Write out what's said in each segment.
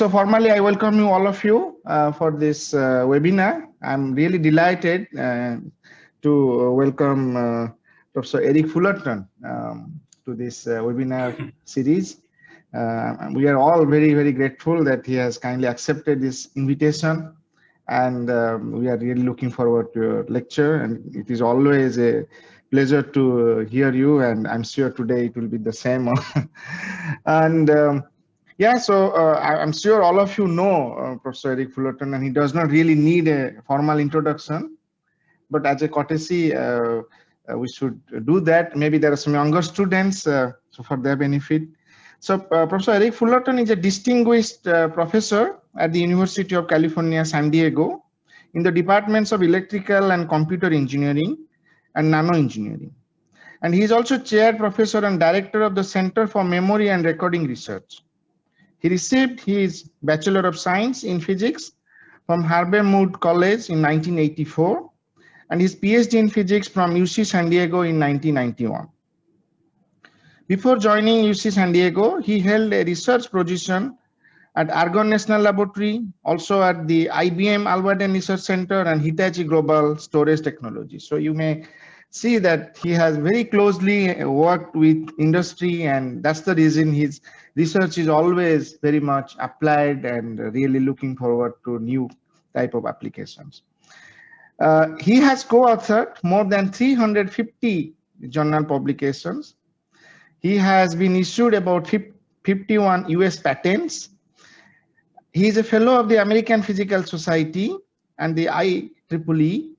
So formally, I welcome you all of you for this webinar. I'm really delighted to welcome Professor Eric Fullerton to this webinar series. We are all very, very grateful that he has kindly accepted this invitation, and we are really looking forward to your lecture. And it is always a pleasure to hear you, and I'm sure today it will be the same. And yeah, so I'm sure all of you know Professor Eric Fullerton, and he does not really need a formal introduction. But as a courtesy, we should do that. Maybe there are some younger students, so for their benefit. So Professor Eric Fullerton is a distinguished professor at the University of California, San Diego, in the departments of electrical and computer engineering and nano engineering. And he is also chair professor and director of the Center for Memory and Recording Research. He received his Bachelor of Science in Physics from Harvey College in 1984 and his PhD in Physics from UC San Diego in 1991. Before joining UC San Diego, he held a research position at Argonne National Laboratory, also at the IBM Alberden Research Center and Hitachi Global Storage Technology. So you may see that he has very closely worked with industry, and that's the reason his research is always very much applied and really looking forward to new type of applications. He has co-authored more than 350 journal publications. He has been issued about 51 US patents. He is a fellow of the American Physical Society and the IEEE,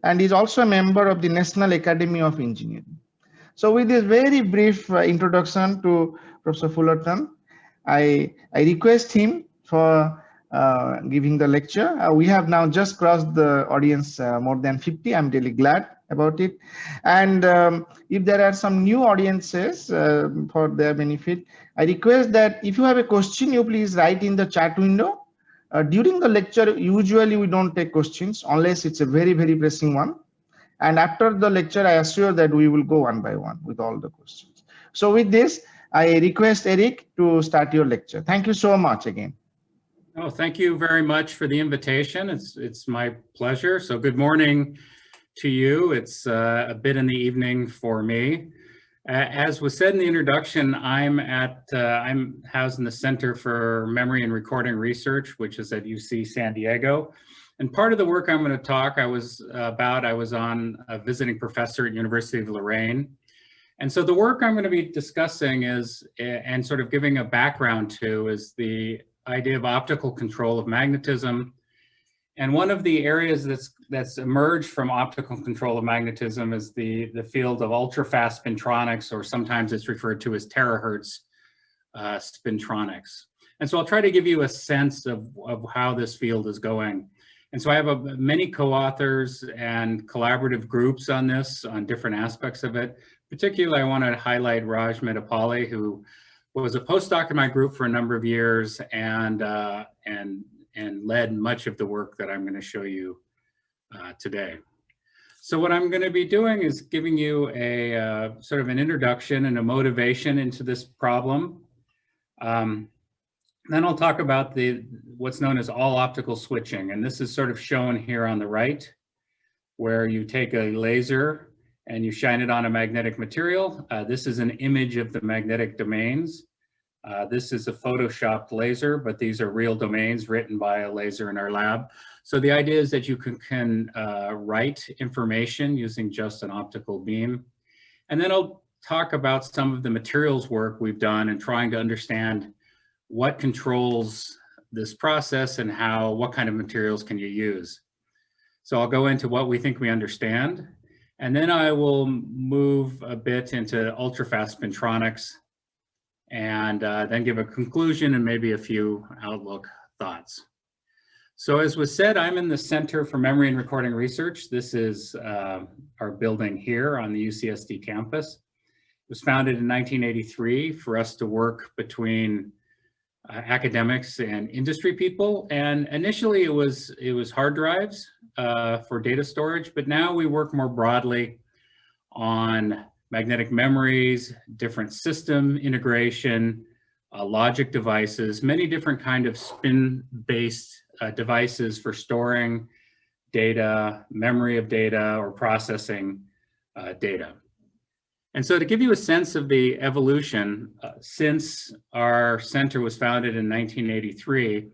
and is also a member of the National Academy of Engineering. So with this very brief introduction to Professor Fullerton, I request him for giving the lecture. We have now just crossed the audience more than 50. I'm really glad about it. And if there are some new audiences for their benefit, I request that if you have a question, you please write in the chat window. During the lecture, usually we don't take questions unless it's a very, very pressing one. And after the lecture, I assure that we will go one by one with all the questions. So with this, I request Eric to start your lecture. Thank you so much again. Oh, thank you very much for the invitation. It's my pleasure. So good morning to you. It's a bit in the evening for me. As was said in the introduction, I'm housed in the Center for Memory and Recording Research, which is at UC San Diego. And part of the work I'm going to talk I was on a visiting professor at University of Lorraine. And so the work I'm going to be discussing is, and sort of giving a background to, is the idea of optical control of magnetism. And one of the areas that's emerged from optical control of magnetism is the field of ultrafast spintronics, or sometimes it's referred to as terahertz spintronics. And so I'll try to give you a sense of how this field is going. And so I have many co-authors and collaborative groups on this, on different aspects of it. Particularly, I want to highlight Raj Medapalli, who was a postdoc in my group for a number of years and led much of the work that I'm going to show you today. So what I'm going to be doing is giving you a sort of an introduction and a motivation into this problem. Then I'll talk about what's known as all optical switching, and this is sort of shown here on the right, where you take a laser and you shine it on a magnetic material. This is an image of the magnetic domains. This is a photoshopped laser, but these are real domains written by a laser in our lab. So the idea is that you can write information using just an optical beam. And then I'll talk about some of the materials work we've done and trying to understand what controls this process and what kind of materials can you use. So I'll go into what we think we understand, and then I will move a bit into ultrafast spintronics, and then give a conclusion and maybe a few outlook thoughts. So as was said, I'm in the Center for Memory and Recording Research. This is our building here on the UCSD campus. It was founded in 1983 for us to work between academics and industry people. And initially it was hard drives for data storage, but now we work more broadly on magnetic memories, different system integration, logic devices, many different kind of spin-based devices for storing data, memory of data, or processing data. And so to give you a sense of the evolution, since our center was founded in 1983,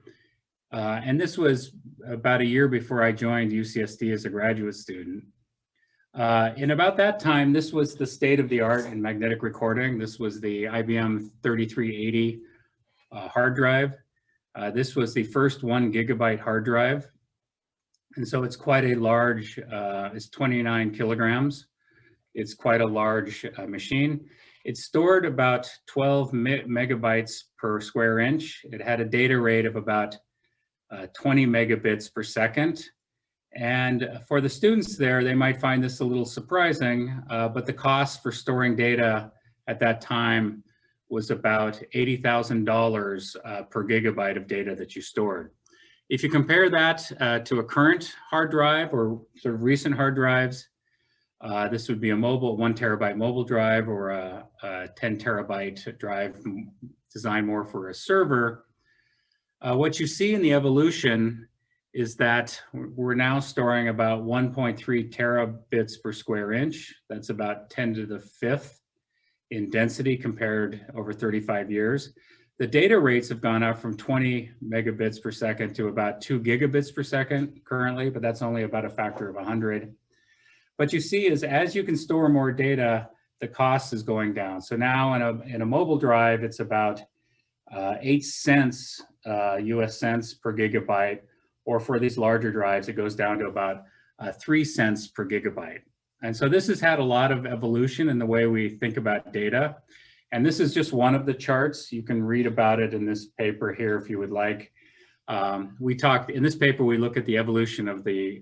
and this was about a year before I joined UCSD as a graduate student. In about that time, this was the state of the art in magnetic recording. This was the IBM 3380 hard drive. This was the first 1 gigabyte hard drive. And so it's quite a large, it's 29 kilograms. It's quite a large machine. It stored about 12 megabytes per square inch. It had a data rate of about 20 megabits per second. And for the students there, they might find this a little surprising, but the cost for storing data at that time was about $80,000 per gigabyte of data that you stored. If you compare that to a current hard drive or sort of recent hard drives, this would be a mobile 1 terabyte mobile drive or a 10 terabyte drive designed more for a server. What you see in the evolution is that we're now storing about 1.3 terabits per square inch. That's about 10 to the 5th in density compared over 35 years. The data rates have gone up from 20 megabits per second to about 2 gigabits per second currently, but that's only about a factor of 100. What you see is as you can store more data, the cost is going down. So now in a mobile drive, it's about 8 cents US cents per gigabyte, or for these larger drives, it goes down to about 3 cents per gigabyte. And so this has had a lot of evolution in the way we think about data. And this is just one of the charts. You can read about it in this paper here if you would like. We talked in this paper, we look at the evolution of the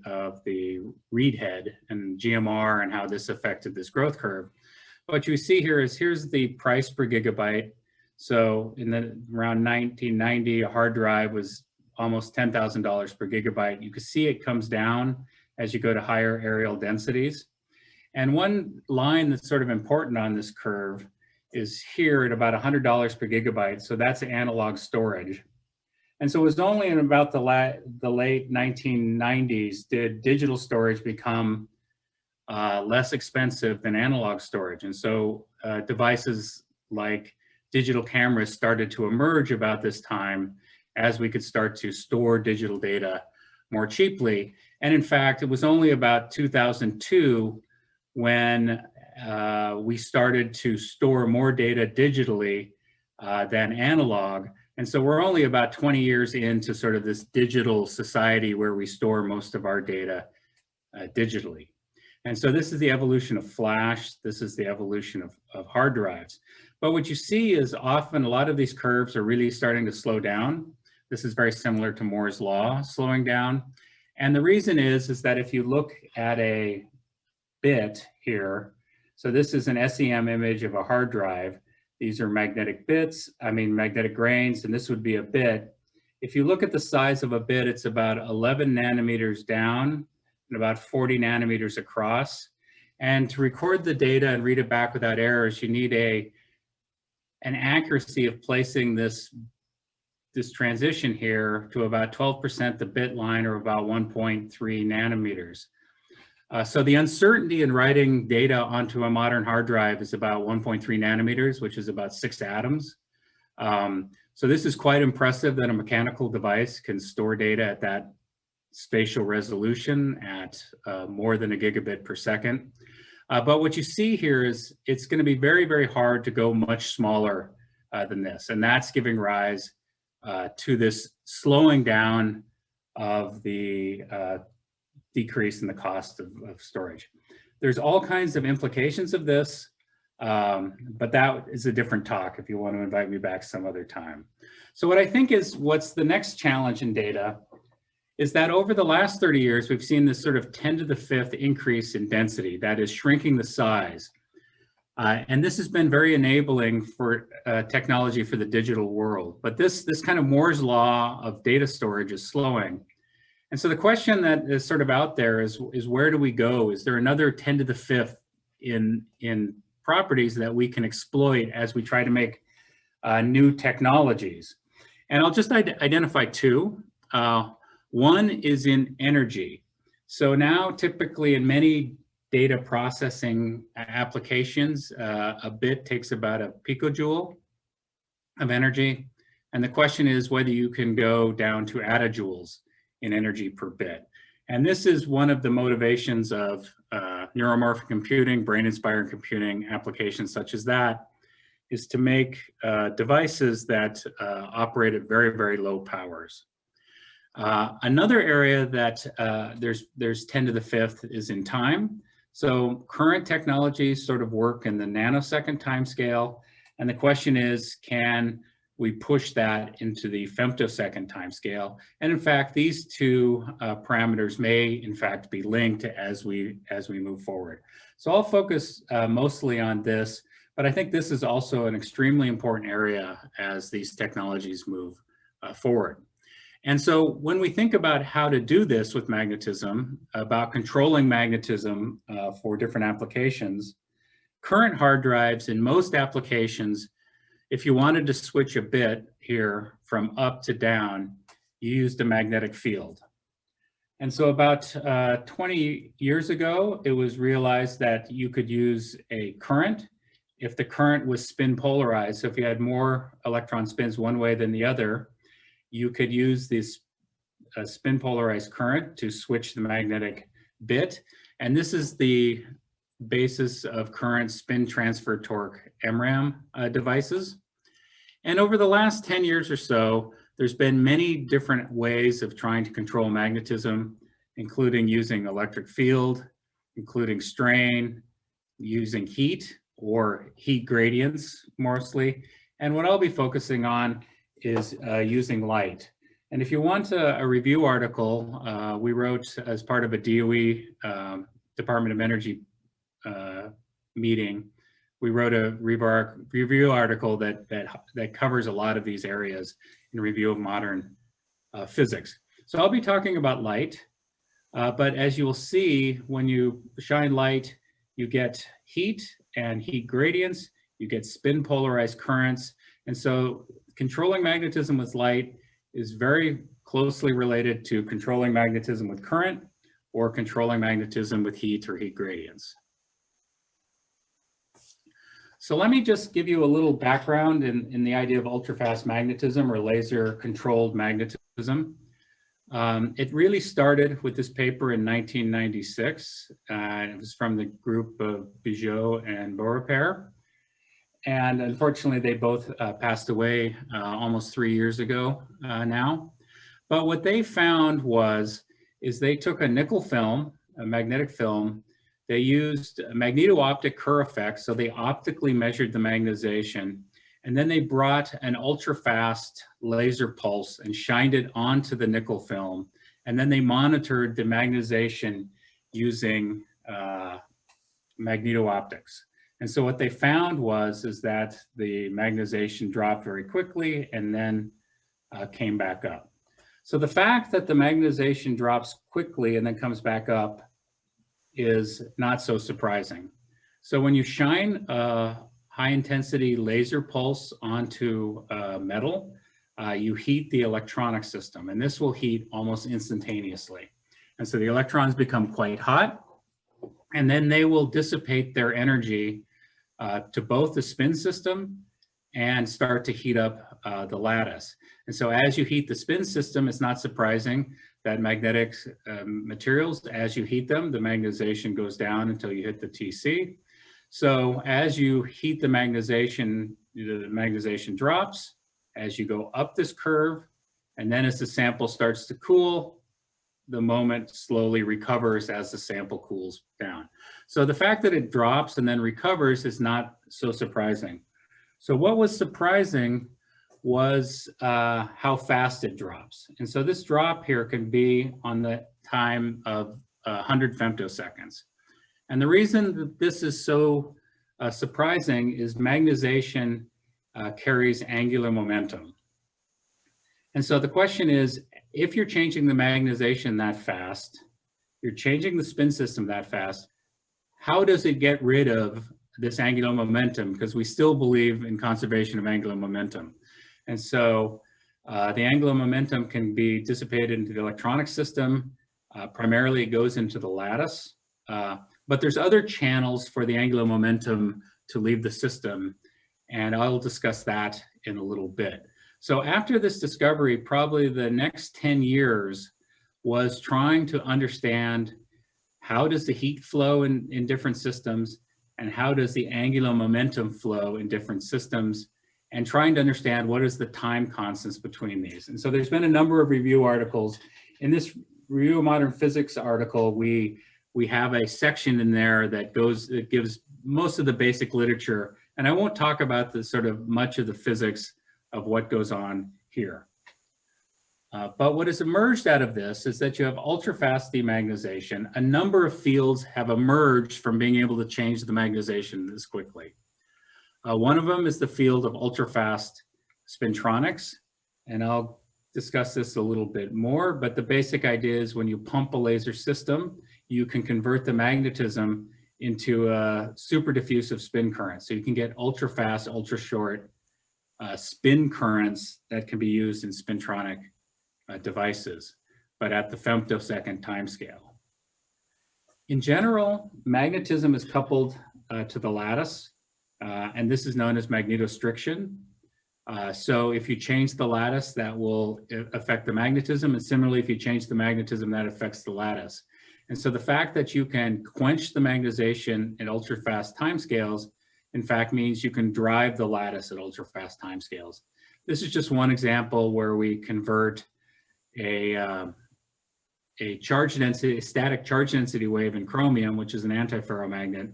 read head and GMR and how this affected this growth curve. What you see here is here's the price per gigabyte. So around 1990, a hard drive was almost $10,000 per gigabyte. You can see it comes down as you go to higher areal densities. And one line that's sort of important on this curve is here at about $100 per gigabyte. So that's analog storage. And so it was only in about the late 1990s did digital storage become less expensive than analog storage. And so devices like digital cameras started to emerge about this time as we could start to store digital data more cheaply. And in fact, it was only about 2002 when we started to store more data digitally than analog. And so we're only about 20 years into sort of this digital society where we store most of our data digitally. And so this is the evolution of flash. This is the evolution of hard drives. But what you see is often a lot of these curves are really starting to slow down. This is very similar to Moore's law, slowing down. And the reason is that if you look at a bit here, so this is an SEM image of a hard drive. These are magnetic bits, magnetic grains, and this would be a bit. If you look at the size of a bit, it's about 11 nanometers down and about 40 nanometers across. And to record the data and read it back without errors, you need an accuracy of placing this transition here to about 12% the bit line, or about 1.3 nanometers. So the uncertainty in writing data onto a modern hard drive is about 1.3 nanometers, which is about 6 atoms. So this is quite impressive that a mechanical device can store data at that spatial resolution at more than a gigabit per second. But what you see here is it's going to be very, very hard to go much smaller than this. And that's giving rise to this slowing down of the decrease in the cost of storage. There's all kinds of implications of this, but that is a different talk if you want to invite me back some other time. So what I think is what's the next challenge in data is that over the last 30 years, we've seen this sort of 10 to the 5th increase in density, that is shrinking the size. And this has been very enabling for technology for the digital world. But this kind of Moore's law of data storage is slowing. And so the question that is sort of out there is where do we go? Is there another 10 to the 5th in properties that we can exploit as we try to make new technologies. And I'll just identify two. One is in energy. So now typically in many data processing applications, a bit takes about a picojoule of energy. And the question is whether you can go down to attajoules in energy per bit. And this is one of the motivations of neuromorphic computing, brain-inspired computing applications such as that, is to make devices that operate at very, very low powers. Another area that there's 10 to the fifth is in time. So current technologies sort of work in the nanosecond time scale. And the question is, can we push that into the femtosecond time scale? And in fact, these two parameters may in fact be linked as we move forward. So I'll focus mostly on this, but I think this is also an extremely important area as these technologies move forward. And so when we think about how to do this with magnetism, about controlling magnetism for different applications, current hard drives in most applications, if you wanted to switch a bit here from up to down, you used a magnetic field. And so about 20 years ago, it was realized that you could use a current if the current was spin polarized. So if you had more electron spins one way than the other, you could use this spin polarized current to switch the magnetic bit. And this is the basis of current spin transfer torque MRAM devices. And over the last 10 years or so, there's been many different ways of trying to control magnetism, including using electric field, including strain, using heat or heat gradients mostly. And what I'll be focusing on is using light. And if you want a review article, we wrote as part of a DOE Department of Energy meeting, we wrote a review article that covers a lot of these areas in review of modern physics. So I'll be talking about light, but as you will see, when you shine light, you get heat and heat gradients, you get spin polarized currents. And so controlling magnetism with light is very closely related to controlling magnetism with current or controlling magnetism with heat or heat gradients. So let me just give you a little background in the idea of ultrafast magnetism or laser controlled magnetism. It really started with this paper in 1996. It was from the group of Bijot and Beaurepaire. And unfortunately, they both passed away almost 3 years ago now. But what they found is they took a nickel film, a magnetic film. They used magneto-optic Kerr effects, so they optically measured the magnetization, and then they brought an ultra-fast laser pulse and shined it onto the nickel film, and then they monitored the magnetization using magneto-optics. And so what they found is that the magnetization dropped very quickly and then came back up. So the fact that the magnetization drops quickly and then comes back up is not so surprising. So when you shine a high intensity laser pulse onto metal, you heat the electronic system, and this will heat almost instantaneously. And so the electrons become quite hot, and then they will dissipate their energy to both the spin system and start to heat up the lattice. And so as you heat the spin system, it's not surprising that magnetic materials, as you heat them, the magnetization goes down until you hit the TC. So as you heat the magnetization drops, as you go up this curve, and then as the sample starts to cool, the moment slowly recovers as the sample cools down. So the fact that it drops and then recovers is not so surprising. So what was surprising was how fast it drops. And so this drop here can be on the time of 100 femtoseconds. And the reason that this is so surprising is magnetization carries angular momentum. And so the question is, if you're changing the magnetization that fast, you're changing the spin system that fast, how does it get rid of this angular momentum, because we still believe in conservation of angular momentum. And so the angular momentum can be dissipated into the electronic system. Primarily it goes into the lattice, but there's other channels for the angular momentum to leave the system, and I'll discuss that in a little bit. So after this discovery, probably the next 10 years was trying to understand how does the heat flow in different systems, and how does the angular momentum flow in different systems, and trying to understand what is the time constants between these. And so there's been a number of review articles. In this Review of Modern Physics article, we have a section in there that gives most of the basic literature, and I won't talk about the sort of much of the physics of what goes on here. But what has emerged out of this is that you have ultrafast demagnetization. A number of fields have emerged from being able to change the magnetization this quickly. One of them is the field of ultrafast spintronics, and I'll discuss this a little bit more, but the basic idea is when you pump a laser system, you can convert the magnetism into a super diffusive spin current. So you can get ultra-fast, ultra-short spin currents that can be used in spintronic devices, but at the femtosecond timescale. In general, magnetism is coupled to the lattice, and this is known as magnetostriction. So if you change the lattice, that will affect the magnetism, and similarly, if you change the magnetism, that affects the lattice. And so the fact that you can quench the magnetization at ultra-fast timescales, in fact, means you can drive the lattice at ultra-fast timescales. This is just one example where we convert a charge density, a static charge density wave in chromium, which is an antiferromagnet,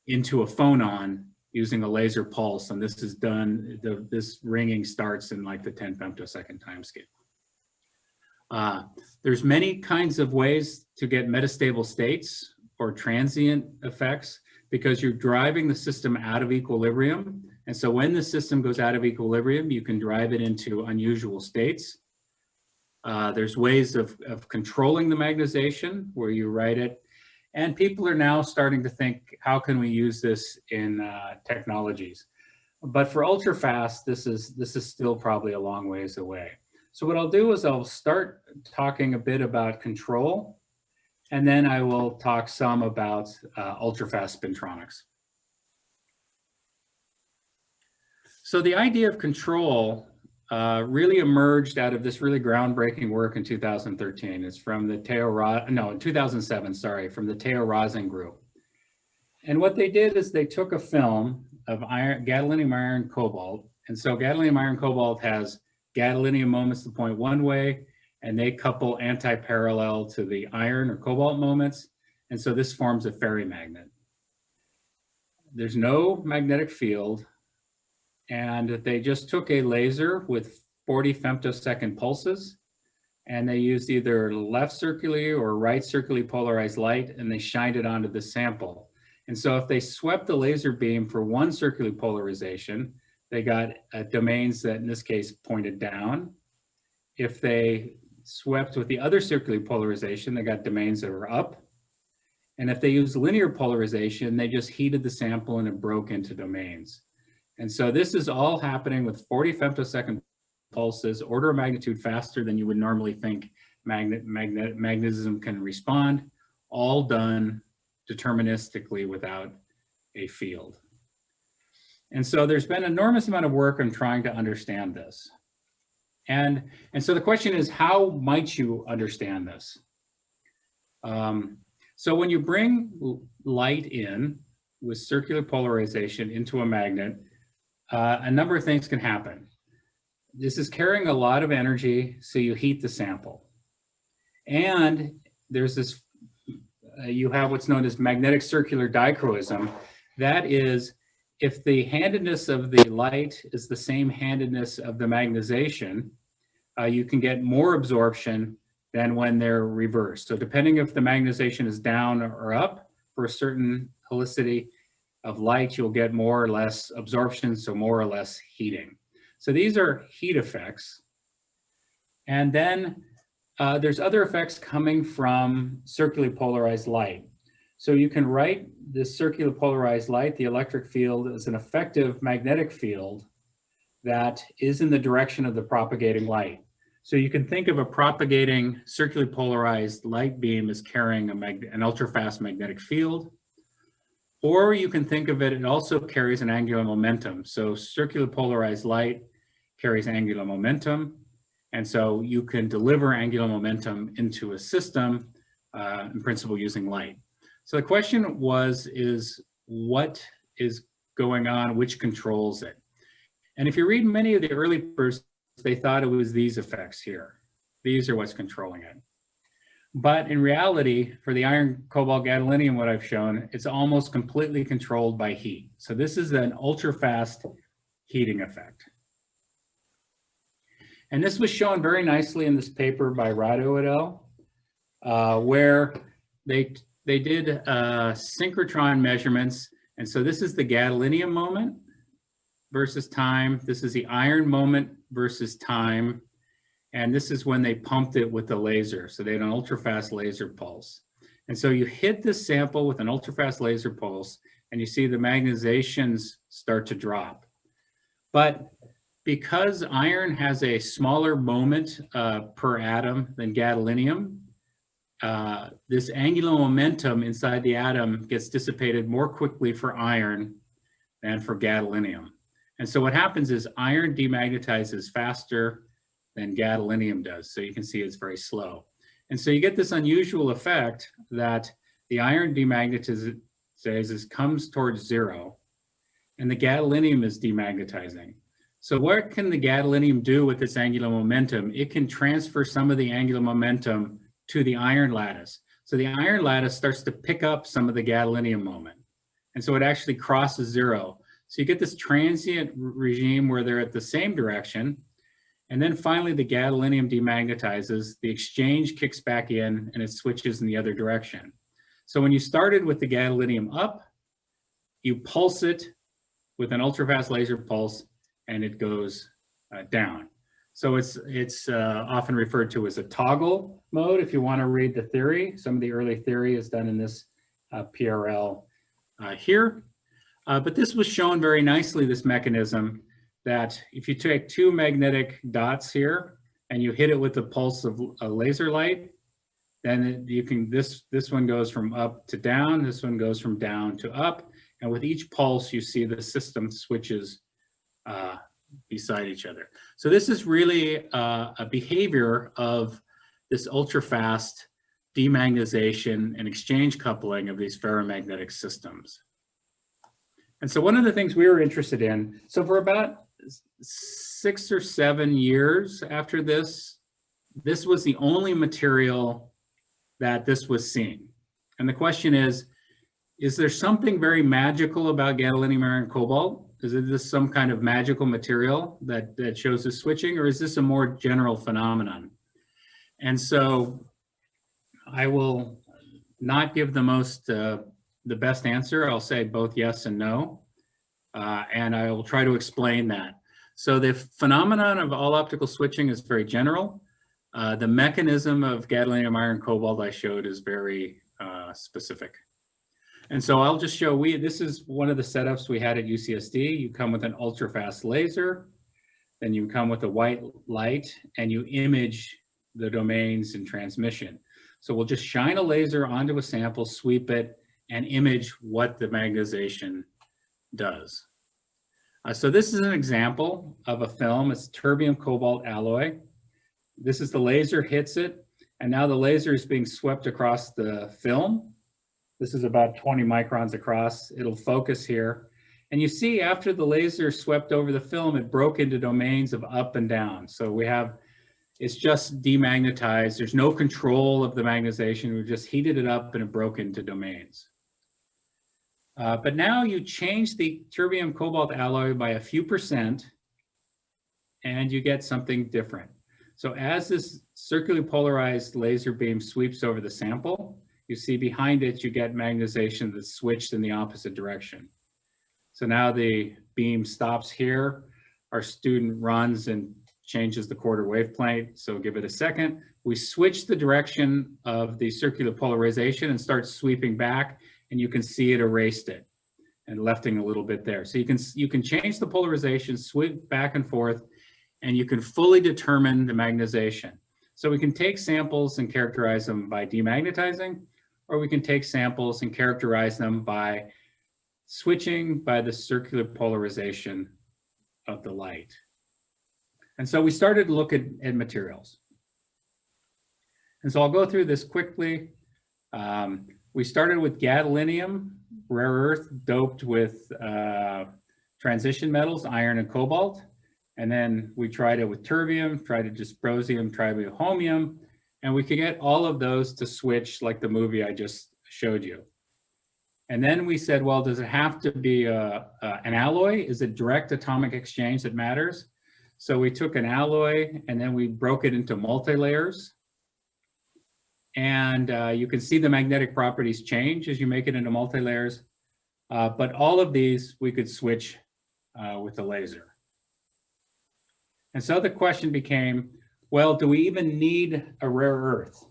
into a phonon using a laser pulse. And this is done, this ringing starts in like the 10 femtosecond timescale. There's many kinds of ways to get metastable states or transient effects, because you're driving the system out of equilibrium. And so when the system goes out of equilibrium, you can drive it into unusual states. There's ways of controlling the magnetization where you write it. And people are now starting to think, how can we use this in technologies? But for ultrafast, this is still probably a long ways away. So what I'll do is I'll start talking a bit about control, and then I will talk some about ultrafast spintronics. So the idea of control really emerged out of this really groundbreaking work in 2013. It's from the 2007, sorry, from the Theo Rosing group. And what they did is they took a film of gadolinium iron cobalt. And so gadolinium iron cobalt has gadolinium moments to point one way, and they couple anti-parallel to the iron or cobalt moments. And so this forms a ferrimagnet. There's no magnetic field, and they just took a laser with 40 femtosecond pulses, and they used either left circularly or right circularly polarized light, and they shined it onto the sample. And so if they swept the laser beam for one circular polarization, they got domains that in this case pointed down. If they swept with the other circular polarization, they got domains that were up. And if they used linear polarization, they just heated the sample and it broke into domains. And so this is all happening with 40 femtosecond pulses, order of magnitude faster than you would normally think magnetism can respond, all done deterministically without a field. And so there's been an enormous amount of work on trying to understand this. And so the question is, how might you understand this? So when you bring light in with circular polarization into a magnet, a number of things can happen. This is carrying a lot of energy, so you heat the sample. And there's this, you have what's known as magnetic circular dichroism. That is, if the handedness of the light is the same handedness of the magnetization, you can get more absorption than when they're reversed. So depending if the magnetization is down or up for a certain helicity of light, you'll get more or less absorption, so more or less heating. So these are heat effects. And then there's other effects coming from circularly polarized light. So you can write this circular polarized light, the electric field, as an effective magnetic field that is in the direction of the propagating light. So you can think of a propagating circularly polarized light beam as carrying an ultrafast magnetic field, or you can think of it, it also carries an angular momentum. So circular polarized light carries angular momentum, and so you can deliver angular momentum into a system, in principle using light. So the question is what is going on, which controls it? And if you read many of the early papers, they thought it was these effects here. These are what's controlling it. But in reality, for the iron, cobalt, gadolinium, what I've shown, it's almost completely controlled by heat. So this is an ultra-fast heating effect. And this was shown very nicely in this paper by Rado et al., where they did synchrotron measurements. And so this is the gadolinium moment versus time. This is the iron moment versus time. And this is when they pumped it with the laser. So they had an ultrafast laser pulse. And so you hit this sample with an ultrafast laser pulse, and you see the magnetizations start to drop. But because iron has a smaller moment per atom than gadolinium, this angular momentum inside the atom gets dissipated more quickly for iron than for gadolinium. And so what happens is iron demagnetizes faster than gadolinium does. So you can see it's very slow. And so you get this unusual effect that the iron demagnetizes, comes towards zero, and the gadolinium is demagnetizing. So what can the gadolinium do with its angular momentum? It can transfer some of the angular momentum to the iron lattice. So the iron lattice starts to pick up some of the gadolinium moment. And so it actually crosses zero. So you get this transient regime where they're at the same direction. And then finally the gadolinium demagnetizes, the exchange kicks back in, and it switches in the other direction. So when you started with the gadolinium up, you pulse it with an ultrafast laser pulse, and it goes down. So it's often referred to as a toggle mode if you want to read the theory. Some of the early theory is done in this PRL here. But this was shown very nicely, this mechanism, that if you take two magnetic dots here and you hit it with the pulse of a laser light, then you can, this one goes from up to down, this one goes from down to up, and with each pulse you see the system switches beside each other. So this is really a behavior of this ultra-fast demagnetization and exchange coupling of these ferromagnetic systems. And so one of the things we were interested in, so for about 6 or 7 years after this, this was the only material that this was seen. And the question is there something very magical about gadolinium, iron, cobalt? Is this some kind of magical material that shows the switching, or is this a more general phenomenon? And so I will not give the best answer. I'll say both yes and no, and I will try to explain that. So the phenomenon of all optical switching is very general. The mechanism of gadolinium, iron, cobalt I showed is very specific. And so I'll just show, this is one of the setups we had at UCSD. You come with an ultra-fast laser, then you come with a white light, and you image the domains in transmission. So we'll just shine a laser onto a sample, sweep it, and image what the magnetization does. So this is an example of a film. It's terbium cobalt alloy. This is the laser hits it, and now the laser is being swept across the film. This is about 20 microns across. It'll focus here. And you see after the laser swept over the film, it broke into domains of up and down. So we have, it's just demagnetized. There's no control of the magnetization. We just heated it up and it broke into domains. But now you change the terbium cobalt alloy by a few % and you get something different. So as this circularly polarized laser beam sweeps over the sample, you see behind it, you get magnetization that's switched in the opposite direction. So now the beam stops here. Our student runs and changes the quarter wave plane. So give it a second. We switch the direction of the circular polarization and start sweeping back, and you can see it erased it and lefting a little bit there. So you can change the polarization, sweep back and forth, and you can fully determine the magnetization. So we can take samples and characterize them by demagnetizing, or we can take samples and characterize them by switching by the circular polarization of the light. And so we started to look at materials. And so I'll go through this quickly. We started with gadolinium, rare earth doped with transition metals, iron and cobalt. And then we tried it with terbium, tried it dysprosium, tribohonium, and we could get all of those to switch like the movie I just showed you. And then we said, well, does it have to be an alloy? Is it direct atomic exchange that matters? So we took an alloy and then we broke it into multi-layers. And you can see the magnetic properties change as you make it into multi-layers. But all of these we could switch with the laser. And so the question became, well, do we even need a rare earth?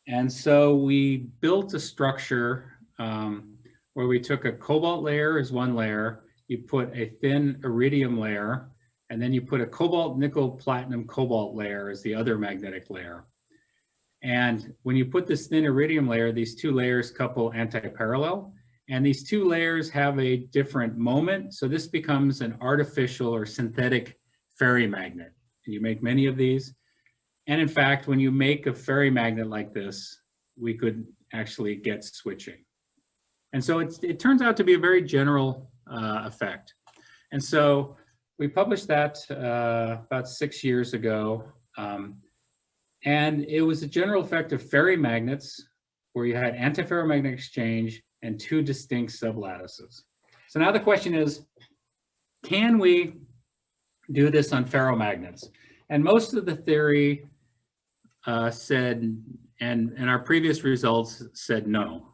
And so we built a structure where we took a cobalt layer as one layer, you put a thin iridium layer, and then you put a cobalt, nickel, platinum, cobalt layer as the other magnetic layer. And when you put this thin iridium layer, these two layers couple anti-parallel, and these two layers have a different moment. So this becomes an artificial or synthetic ferrimagnet. And you make many of these. And in fact, when you make a ferrimagnet like this, we could actually get switching. And so it turns out to be a very general effect. And so we published that about 6 years ago. And it was a general effect of ferrimagnets where you had antiferromagnetic exchange and two distinct sublattices. So now the question is, can we do this on ferromagnets? And most of the theory said, and our previous results said no.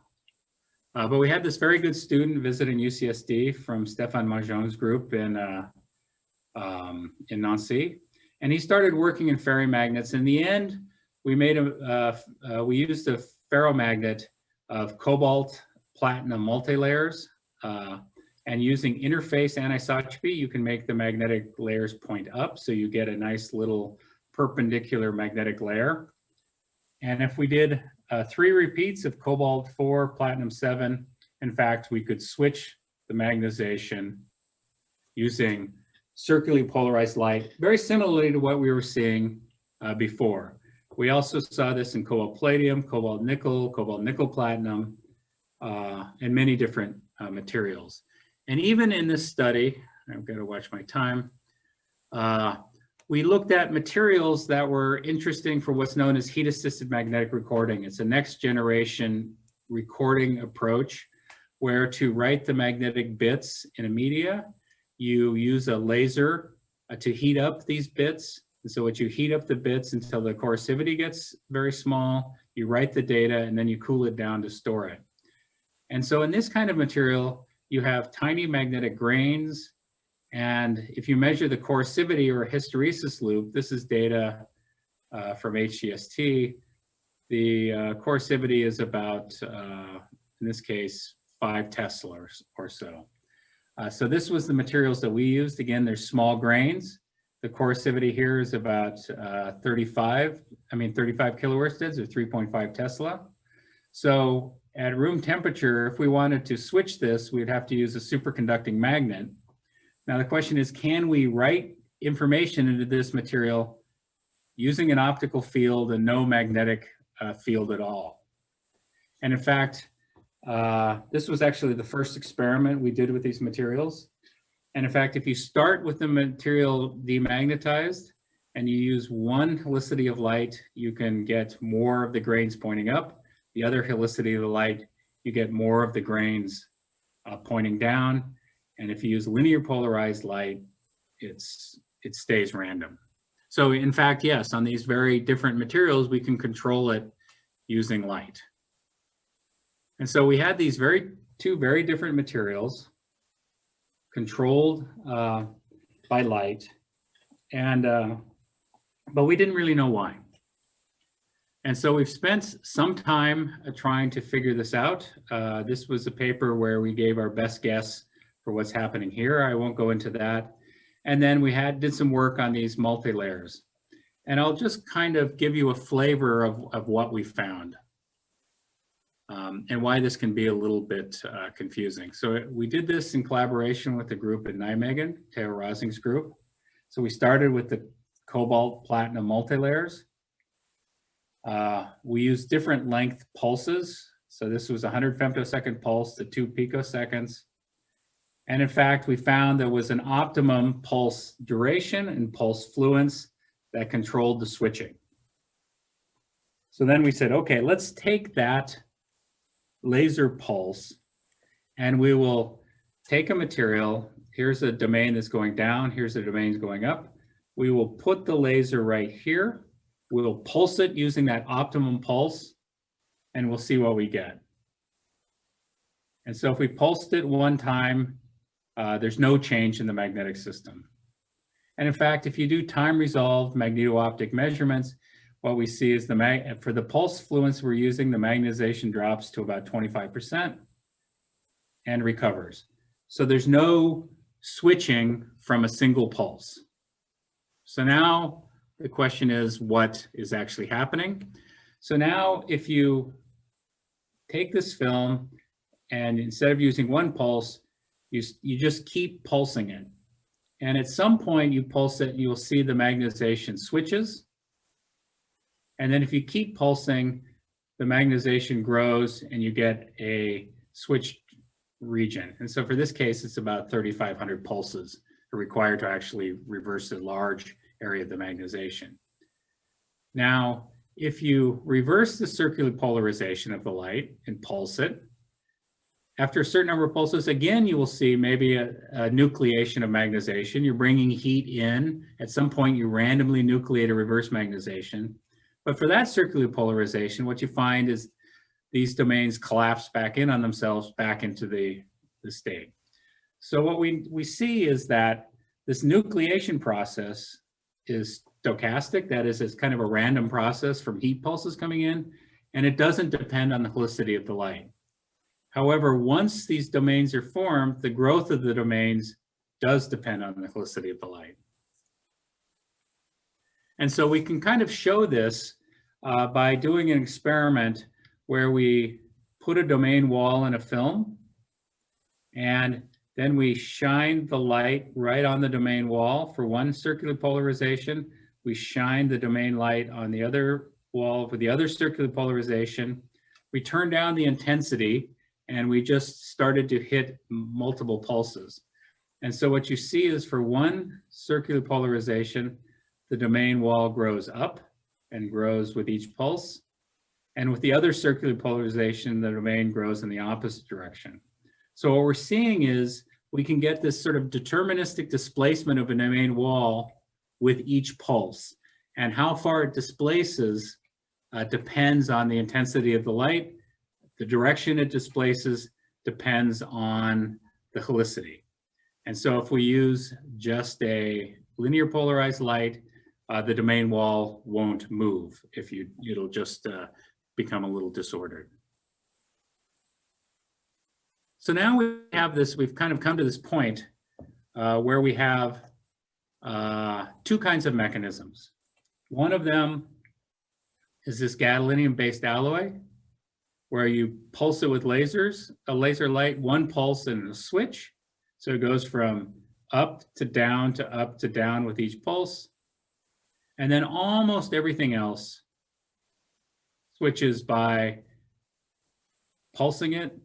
But we had this very good student visiting UCSD from Stéphane Majon's group in Nancy, and he started working in ferrimagnets. In the end, we made we used a ferromagnet of cobalt platinum multilayers, and using interface anisotropy, you can make the magnetic layers point up, so you get a nice little perpendicular magnetic layer. And if we did 3 repeats of cobalt 4, platinum 7, in fact, we could switch the magnetization using circularly polarized light, very similarly to what we were seeing before. We also saw this in cobalt palladium, cobalt nickel platinum, and many different materials. And even in this study, I've got to watch my time, we looked at materials that were interesting for what's known as heat-assisted magnetic recording. It's a next generation recording approach where to write the magnetic bits in a media, you use a laser to heat up these bits. And so what you heat up the bits until the coercivity gets very small, you write the data, and then you cool it down to store it. And so in this kind of material, you have tiny magnetic grains. And if you measure the coercivity or hysteresis loop, this is data from HGST, the coercivity is about, in this case, 5 Tesla or so. So this was the materials that we used. Again, there's small grains. The coercivity here is about 35 kiloworsteds or 3.5 Tesla. So at room temperature, if we wanted to switch this, we'd have to use a superconducting magnet. Now the question is, can we write information into this material using an optical field and no magnetic field at all? And in fact, this was actually the first experiment we did with these materials. And in fact, if you start with the material demagnetized and you use one helicity of light, you can get more of the grains pointing up. The other helicity of the light, you get more of the grains pointing down. And if you use linear polarized light, it stays random. So in fact, yes, on these very different materials, we can control it using light. And so we had these two very different materials controlled by light. but we didn't really know why. And so we've spent some time trying to figure this out. This was a paper where we gave our best guess for what's happening here. I won't go into that. And then we did some work on these multi-layers. And I'll just kind of give you a flavor of what we found and why this can be a little bit confusing. So we did this in collaboration with the group in Nijmegen, Theo Rosing's group. So we started with the cobalt platinum multi-layers. We used different length pulses. So this was 100 femtosecond pulse to 2 picoseconds. And in fact, we found there was an optimum pulse duration and pulse fluence that controlled the switching. So then we said, okay, let's take that laser pulse and we will take a material. Here's a domain that's going down. Here's a domain going up. We will put the laser right here. We'll pulse it using that optimum pulse and we'll see what we get. And so if we pulsed it one time, there's no change in the magnetic system. And in fact, if you do time-resolved magneto-optic measurements, what we see is for the pulse fluence we're using, the magnetization drops to about 25% and recovers. So there's no switching from a single pulse. So now the question is, what is actually happening? So now if you take this film and instead of using one pulse, you just keep pulsing it. And at some point you pulse it, you'll see the magnetization switches. And then if you keep pulsing, the magnetization grows and you get a switched region. And so for this case, it's about 3,500 pulses are required to actually reverse a large area of the magnetization. Now, if you reverse the circular polarization of the light and pulse it, after a certain number of pulses, again, you will see maybe a nucleation of magnetization. You're bringing heat in. At some point, you randomly nucleate a reverse magnetization. But for that circular polarization, what you find is these domains collapse back in on themselves, back into the state. So what we see is that this nucleation process is stochastic. That is, it's kind of a random process from heat pulses coming in, and it doesn't depend on the helicity of the light. However, once these domains are formed, the growth of the domains does depend on the helicity of the light. And so we can kind of show this by doing an experiment where we put a domain wall in a film, and then we shine the light right on the domain wall for one circular polarization. We shine the domain light on the other wall for the other circular polarization. We turn down the intensity, and we just started to hit multiple pulses. And so what you see is for one circular polarization, the domain wall grows up and grows with each pulse. And with the other circular polarization, the domain grows in the opposite direction. So what we're seeing is we can get this sort of deterministic displacement of a domain wall with each pulse. And how far it displaces depends on the intensity of the light. The direction it displaces depends on the helicity. And so if we use just a linear polarized light, the domain wall won't move. It'll just become a little disordered. So now we have this, we've kind of come to this point where we have two kinds of mechanisms. One of them is this gadolinium-based alloy, where you pulse it with lasers, a laser light, one pulse and a switch. So it goes from up to down with each pulse. And then almost everything else switches by pulsing it,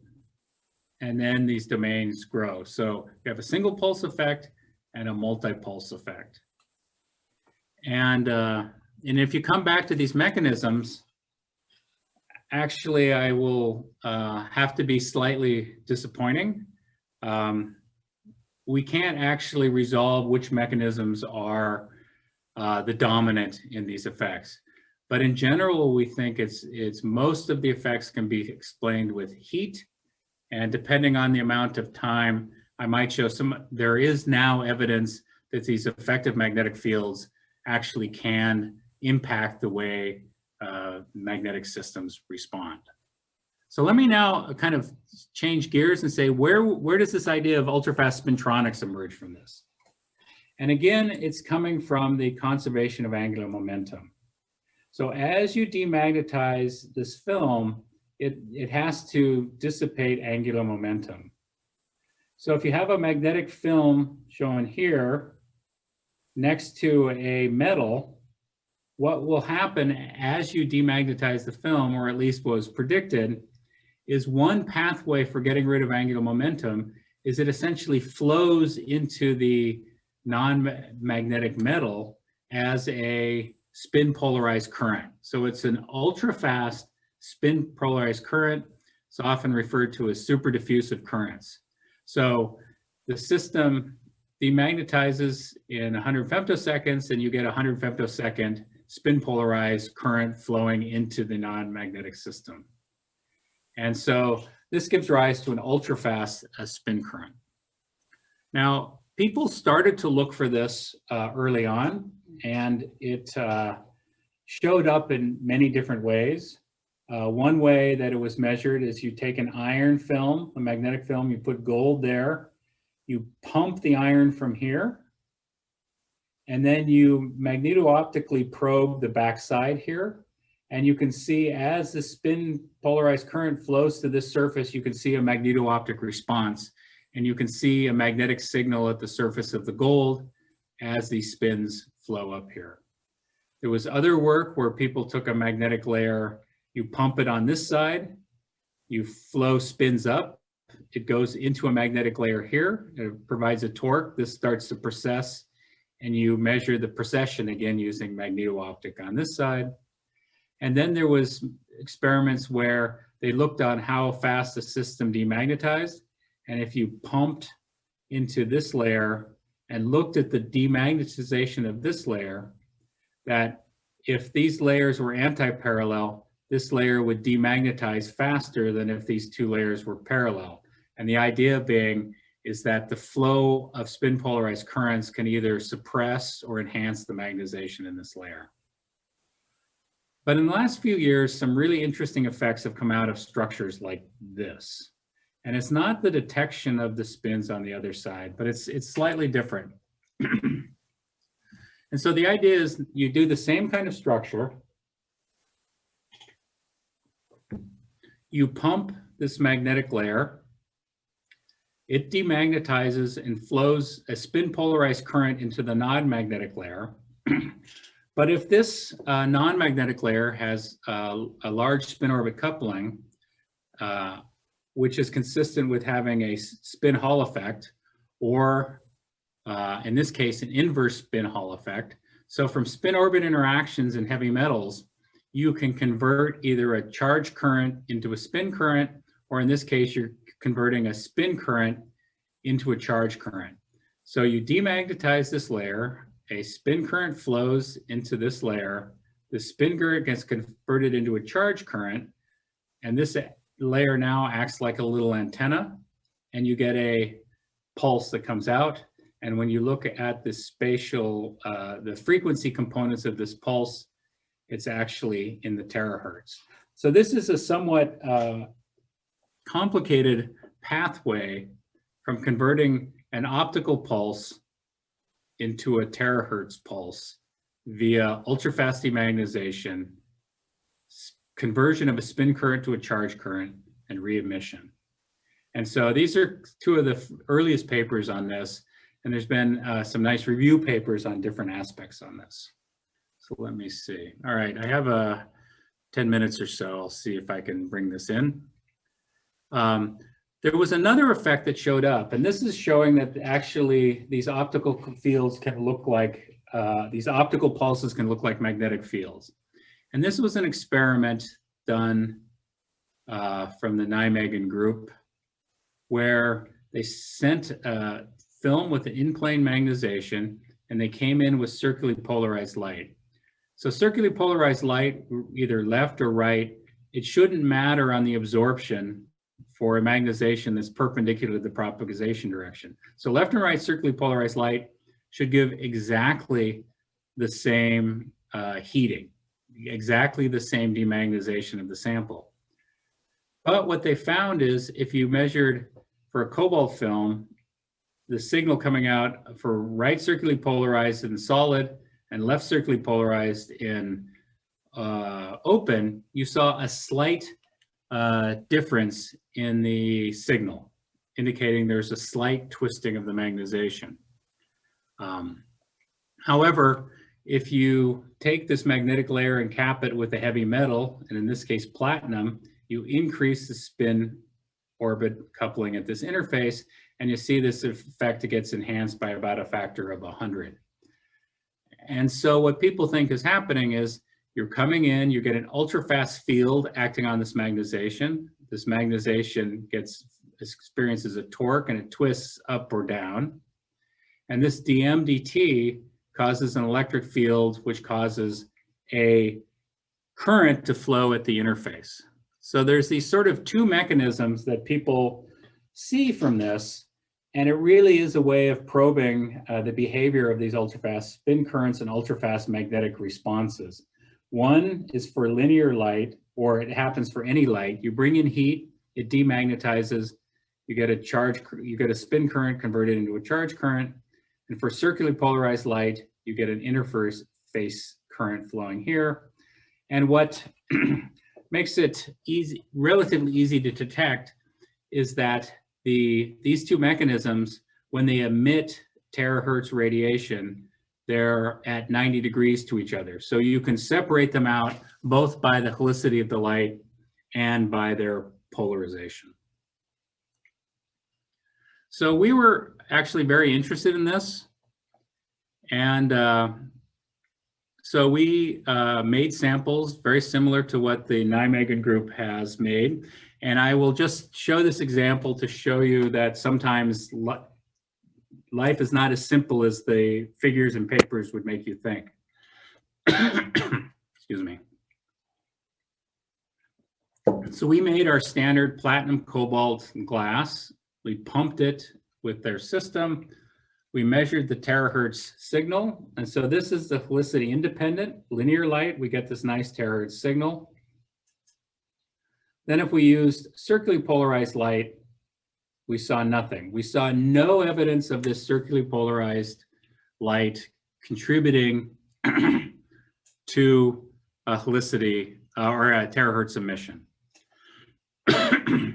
and then these domains grow. So you have a single pulse effect and a multi-pulse effect. And if you come back to these mechanisms, actually, I will have to be slightly disappointing. We can't actually resolve which mechanisms are the dominant in these effects. But in general, we think it's most of the effects can be explained with heat. And depending on the amount of time, I might show there is now evidence that these effective magnetic fields actually can impact the way magnetic systems respond. So let me now kind of change gears and say, where does this idea of ultrafast spintronics emerge from this? And again, it's coming from the conservation of angular momentum. So as you demagnetize this film, it has to dissipate angular momentum. So if you have a magnetic film shown here next to a metal, what will happen as you demagnetize the film, or at least was predicted, is one pathway for getting rid of angular momentum is it essentially flows into the non-magnetic metal as a spin polarized current. So it's an ultra-fast spin polarized current. It's often referred to as super diffusive currents. So the system demagnetizes in 100 femtoseconds, and you get 100 femtosecond spin polarized current flowing into the non-magnetic system. And so this gives rise to an ultra-fast spin current. Now, people started to look for this early on, and it showed up in many different ways. One way that it was measured is you take an iron film, a magnetic film, you put gold there, you pump the iron from here, and then you magneto-optically probe the backside here. And you can see as the spin polarized current flows to this surface, you can see a magneto-optic response. And you can see a magnetic signal at the surface of the gold as these spins flow up here. There was other work where people took a magnetic layer, you pump it on this side, you flow spins up, it goes into a magnetic layer here, it provides a torque, this starts to precess, and you measure the precession again using magneto-optic on this side. And then there was experiments where they looked on how fast the system demagnetized. And if you pumped into this layer and looked at the demagnetization of this layer, that if these layers were anti-parallel, this layer would demagnetize faster than if these two layers were parallel. And the idea being is that the flow of spin polarized currents can either suppress or enhance the magnetization in this layer. But in the last few years, some really interesting effects have come out of structures like this. And it's not the detection of the spins on the other side, but it's slightly different. And so the idea is you do the same kind of structure. You pump this magnetic layer. It demagnetizes and flows a spin polarized current into the non-magnetic layer. But if this non-magnetic layer has a large spin orbit coupling, which is consistent with having a spin Hall effect, or in this case, an inverse spin Hall effect. So from spin orbit interactions in heavy metals, you can convert either a charge current into a spin current, or in this case, you're converting a spin current into a charge current. So you demagnetize this layer, a spin current flows into this layer, the spin current gets converted into a charge current, and this layer now acts like a little antenna, and you get a pulse that comes out. And when you look at the spatial, the frequency components of this pulse, it's actually in the terahertz. So this is a somewhat complicated pathway from converting an optical pulse into a terahertz pulse via ultrafast demagnetization, conversion of a spin current to a charge current, and reemission. And so these are two of the earliest papers on this, and there's been some nice review papers on different aspects on this. So let me see. All right, I have 10 minutes or so. I'll see if I can bring this in. There was another effect that showed up, and this is showing that actually these optical fields can look like, these optical pulses can look like magnetic fields. And this was an experiment done from the Nijmegen group, where they sent a film with an in-plane magnetization, and they came in with circularly polarized light. So circularly polarized light, either left or right, it shouldn't matter on the absorption for a magnetization that's perpendicular to the propagation direction. So left and right circularly polarized light should give exactly the same heating, exactly the same demagnetization of the sample. But what they found is if you measured for a cobalt film, the signal coming out for right circularly polarized in solid and left circularly polarized in open, you saw a slight difference in the signal, indicating there's a slight twisting of the magnetization. However, if you take this magnetic layer and cap it with a heavy metal, and in this case platinum, you increase the spin orbit coupling at this interface, and you see this effect gets enhanced by about a factor of 100. And so what people think is happening is you're coming in, you get an ultrafast field acting on this magnetization. This magnetization experiences a torque and it twists up or down. And this dm/dt causes an electric field which causes a current to flow at the interface. So there's these sort of two mechanisms that people see from this, and it really is a way of probing the behavior of these ultrafast spin currents and ultrafast magnetic responses. One is for linear light, or it happens for any light. You bring in heat, it demagnetizes, you get a spin current converted into a charge current. And for circularly polarized light, you get an interface current flowing here. And what makes it relatively easy to detect is that these two mechanisms, when they emit terahertz radiation, they're at 90 degrees to each other. So you can separate them out both by the helicity of the light and by their polarization. So we were actually very interested in this. And so we made samples very similar to what the Nijmegen group has made. And I will just show this example to show you that sometimes life is not as simple as the figures and papers would make you think. Excuse me. So we made our standard platinum, cobalt, and glass. We pumped it with their system. We measured the terahertz signal. And so this is the helicity independent linear light. We get this nice terahertz signal. Then if we used circularly polarized light, we saw nothing. We saw no evidence of this circularly polarized light contributing to a helicity or a terahertz emission.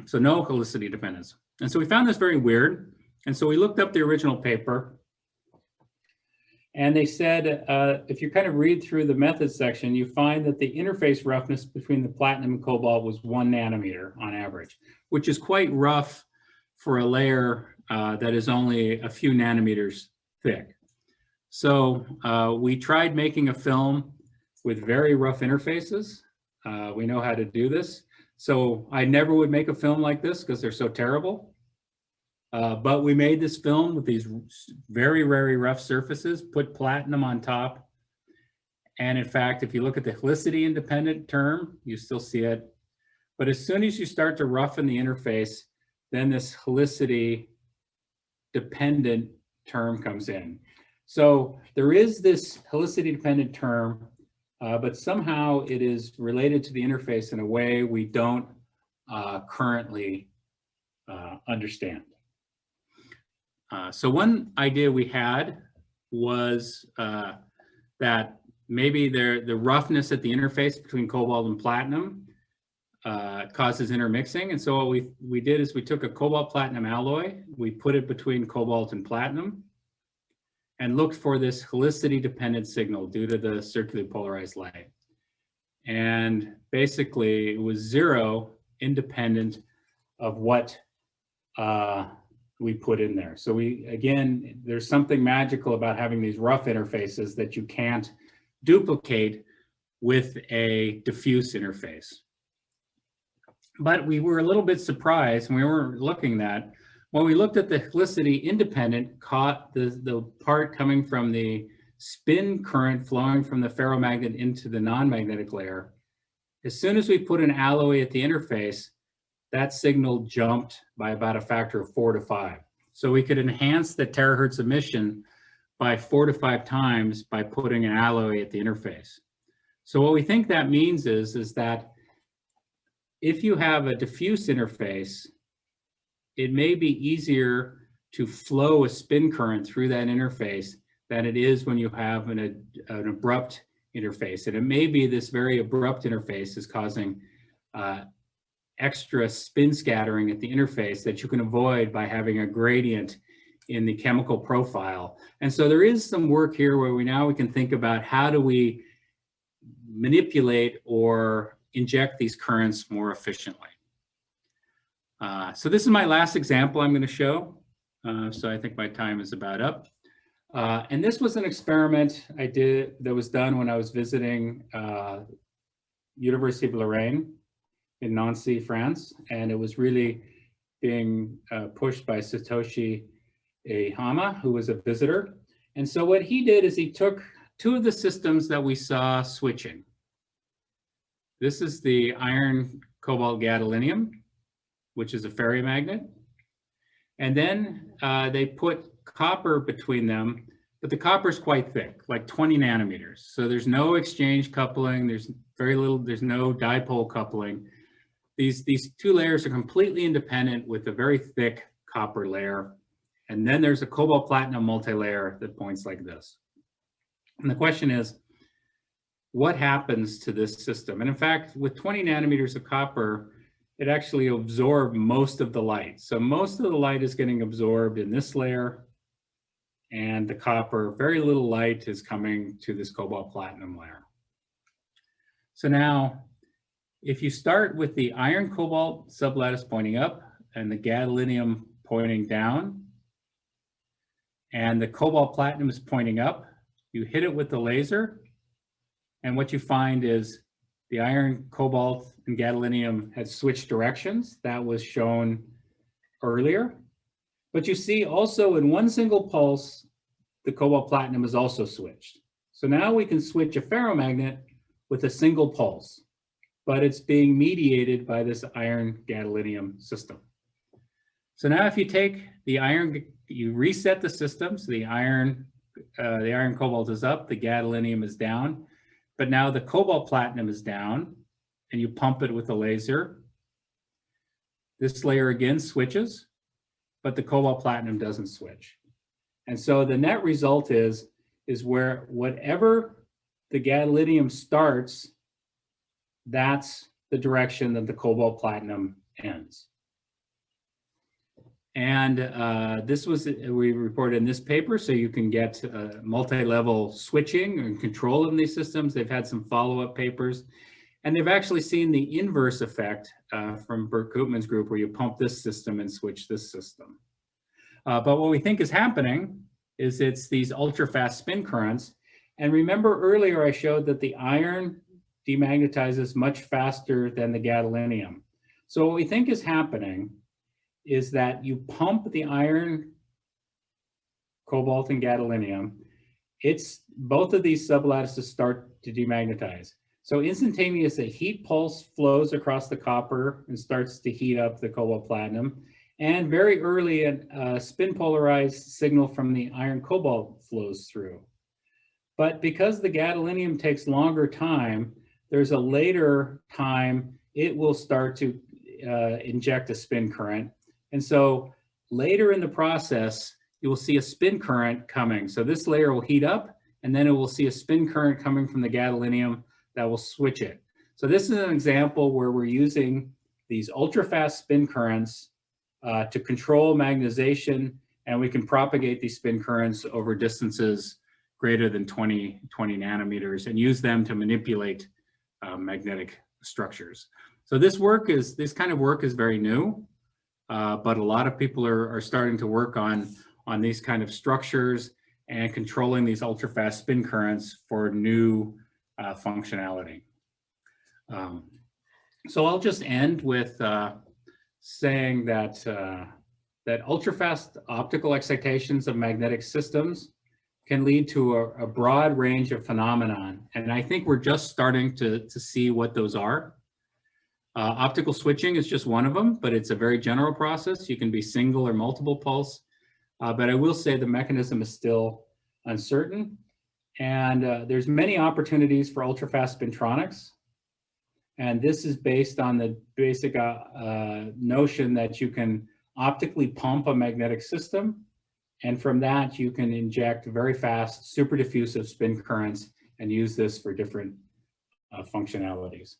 So no helicity dependence. And so we found this very weird. And so we looked up the original paper, and they said, if you kind of read through the methods section, you find that the interface roughness between the platinum and cobalt was 1 nanometer on average, which is quite rough for a layer that is only a few nanometers thick. So we tried making a film with very rough interfaces. We know how to do this. So I never would make a film like this because they're so terrible. But we made this film with these very, very rough surfaces, put platinum on top. And in fact, if you look at the helicity independent term, you still see it. But as soon as you start to roughen the interface, then this helicity dependent term comes in. So there is this helicity dependent term, but somehow it is related to the interface in a way we don't currently understand. So one idea we had was that maybe the roughness at the interface between cobalt and platinum causes intermixing. And so what we did is we took a cobalt platinum alloy, we put it between cobalt and platinum, and looked for this helicity dependent signal due to the circularly polarized light. And basically it was 0 independent of what we put in there. So again, there's something magical about having these rough interfaces that you can't duplicate with a diffuse interface. But we were a little bit surprised, and we weren't looking that. When we looked at the helicity independent, caught the part coming from the spin current flowing from the ferromagnet into the non-magnetic layer, as soon as we put an alloy at the interface, that signal jumped by about a factor of 4 to 5. So we could enhance the terahertz emission by 4 to 5 times by putting an alloy at the interface. So what we think that means is that if you have a diffuse interface, it may be easier to flow a spin current through that interface than it is when you have an abrupt interface. And it may be this very abrupt interface is causing extra spin scattering at the interface that you can avoid by having a gradient in the chemical profile. And so there is some work here where we can think about how do we manipulate or inject these currents more efficiently. So this is my last example I'm going to show. So I think my time is about up. And this was an experiment I did that was done when I was visiting University of Lorraine in Nancy, France. And it was really being pushed by Satoshi Ihama, who was a visitor. And so what he did is he took two of the systems that we saw switching. This is the iron cobalt gadolinium, which is a ferromagnet. And then they put copper between them, but the copper is quite thick, like 20 nanometers. So there's no exchange coupling, there's very little, there's no dipole coupling. These two layers are completely independent with a very thick copper layer. And then there's a cobalt platinum multilayer that points like this. And the question is, what happens to this system? And in fact, with 20 nanometers of copper, it actually absorbed most of the light. So most of the light is getting absorbed in this layer, and the copper, very little light is coming to this cobalt platinum layer. So now, if you start with the iron cobalt sublattice pointing up and the gadolinium pointing down, and the cobalt platinum is pointing up, you hit it with the laser, and what you find is the iron, cobalt, and gadolinium had switched directions. That was shown earlier. But you see also in one single pulse, the cobalt platinum is also switched. So now we can switch a ferromagnet with a single pulse, but it's being mediated by this iron gadolinium system. So now if you take the iron, you reset the system, so the iron cobalt is up, the gadolinium is down, but now the cobalt platinum is down, and you pump it with a laser. This layer again switches, but the cobalt platinum doesn't switch. And so the net result is where whatever the gadolinium starts, that's the direction that the cobalt platinum ends. And this was, we reported in this paper, so you can get multi-level switching and control in these systems. They've had some follow-up papers, and they've actually seen the inverse effect from Bert Koopman's group, where you pump this system and switch this system. But what we think is happening is it's these ultra-fast spin currents. And remember earlier I showed that the iron demagnetizes much faster than the gadolinium. So what we think is happening is that you pump the iron, cobalt, and gadolinium. It's both of these sublattices start to demagnetize. So instantaneous, a heat pulse flows across the copper and starts to heat up the cobalt platinum. And very early, a spin polarized signal from the iron cobalt flows through. But because the gadolinium takes longer time, there's a later time it will start to inject a spin current. And so later in the process, you will see a spin current coming. So this layer will heat up, and then it will see a spin current coming from the gadolinium that will switch it. So this is an example where we're using these ultra-fast spin currents to control magnetization, and we can propagate these spin currents over distances greater than 20 nanometers and use them to manipulate magnetic structures. So this kind of work is very new. But a lot of people are starting to work on these kind of structures and controlling these ultra-fast spin currents for new functionality. So I'll just end with saying that ultra-fast optical excitations of magnetic systems can lead to a broad range of phenomenon. And I think we're just starting to see what those are. Optical switching is just one of them, but it's a very general process. You can be single or multiple pulse. But I will say the mechanism is still uncertain. And there's many opportunities for ultrafast spintronics. And this is based on the basic notion that you can optically pump a magnetic system. And from that, you can inject very fast super diffusive spin currents and use this for different functionalities.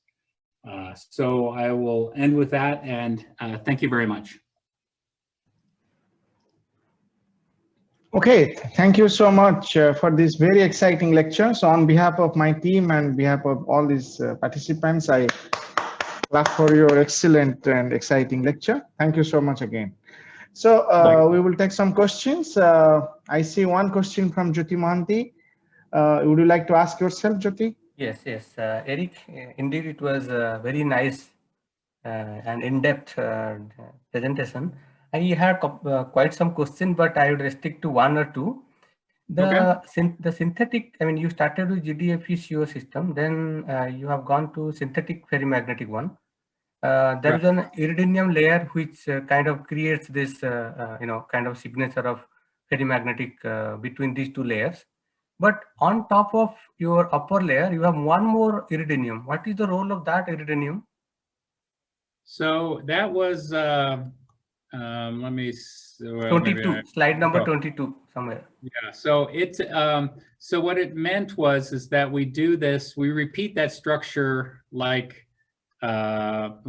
So I will end with that, and thank you very much. Okay, thank you so much for this very exciting lecture. So on behalf of my team and behalf of all these participants, I clap for your excellent and exciting lecture. Thank you so much again. So we will take some questions. I see one question from Jyoti Mohanty. Would you like to ask yourself, Jyoti? Yes, yes. Eric, indeed, it was a very nice and in-depth presentation. I had quite some questions, but I would restrict to one or two. The synthetic, I mean, you started with GDFE-CO system, then you have gone to synthetic ferromagnetic one. There is an iridium layer which kind of creates this, kind of signature of ferromagnetic between these two layers. But on top of your upper layer, you have one more iridium. What is the role of that iridium? So that was, let me, 22, slide number 22 somewhere. Yeah, so it's, so what it meant is that we do this, we repeat that structure like, 5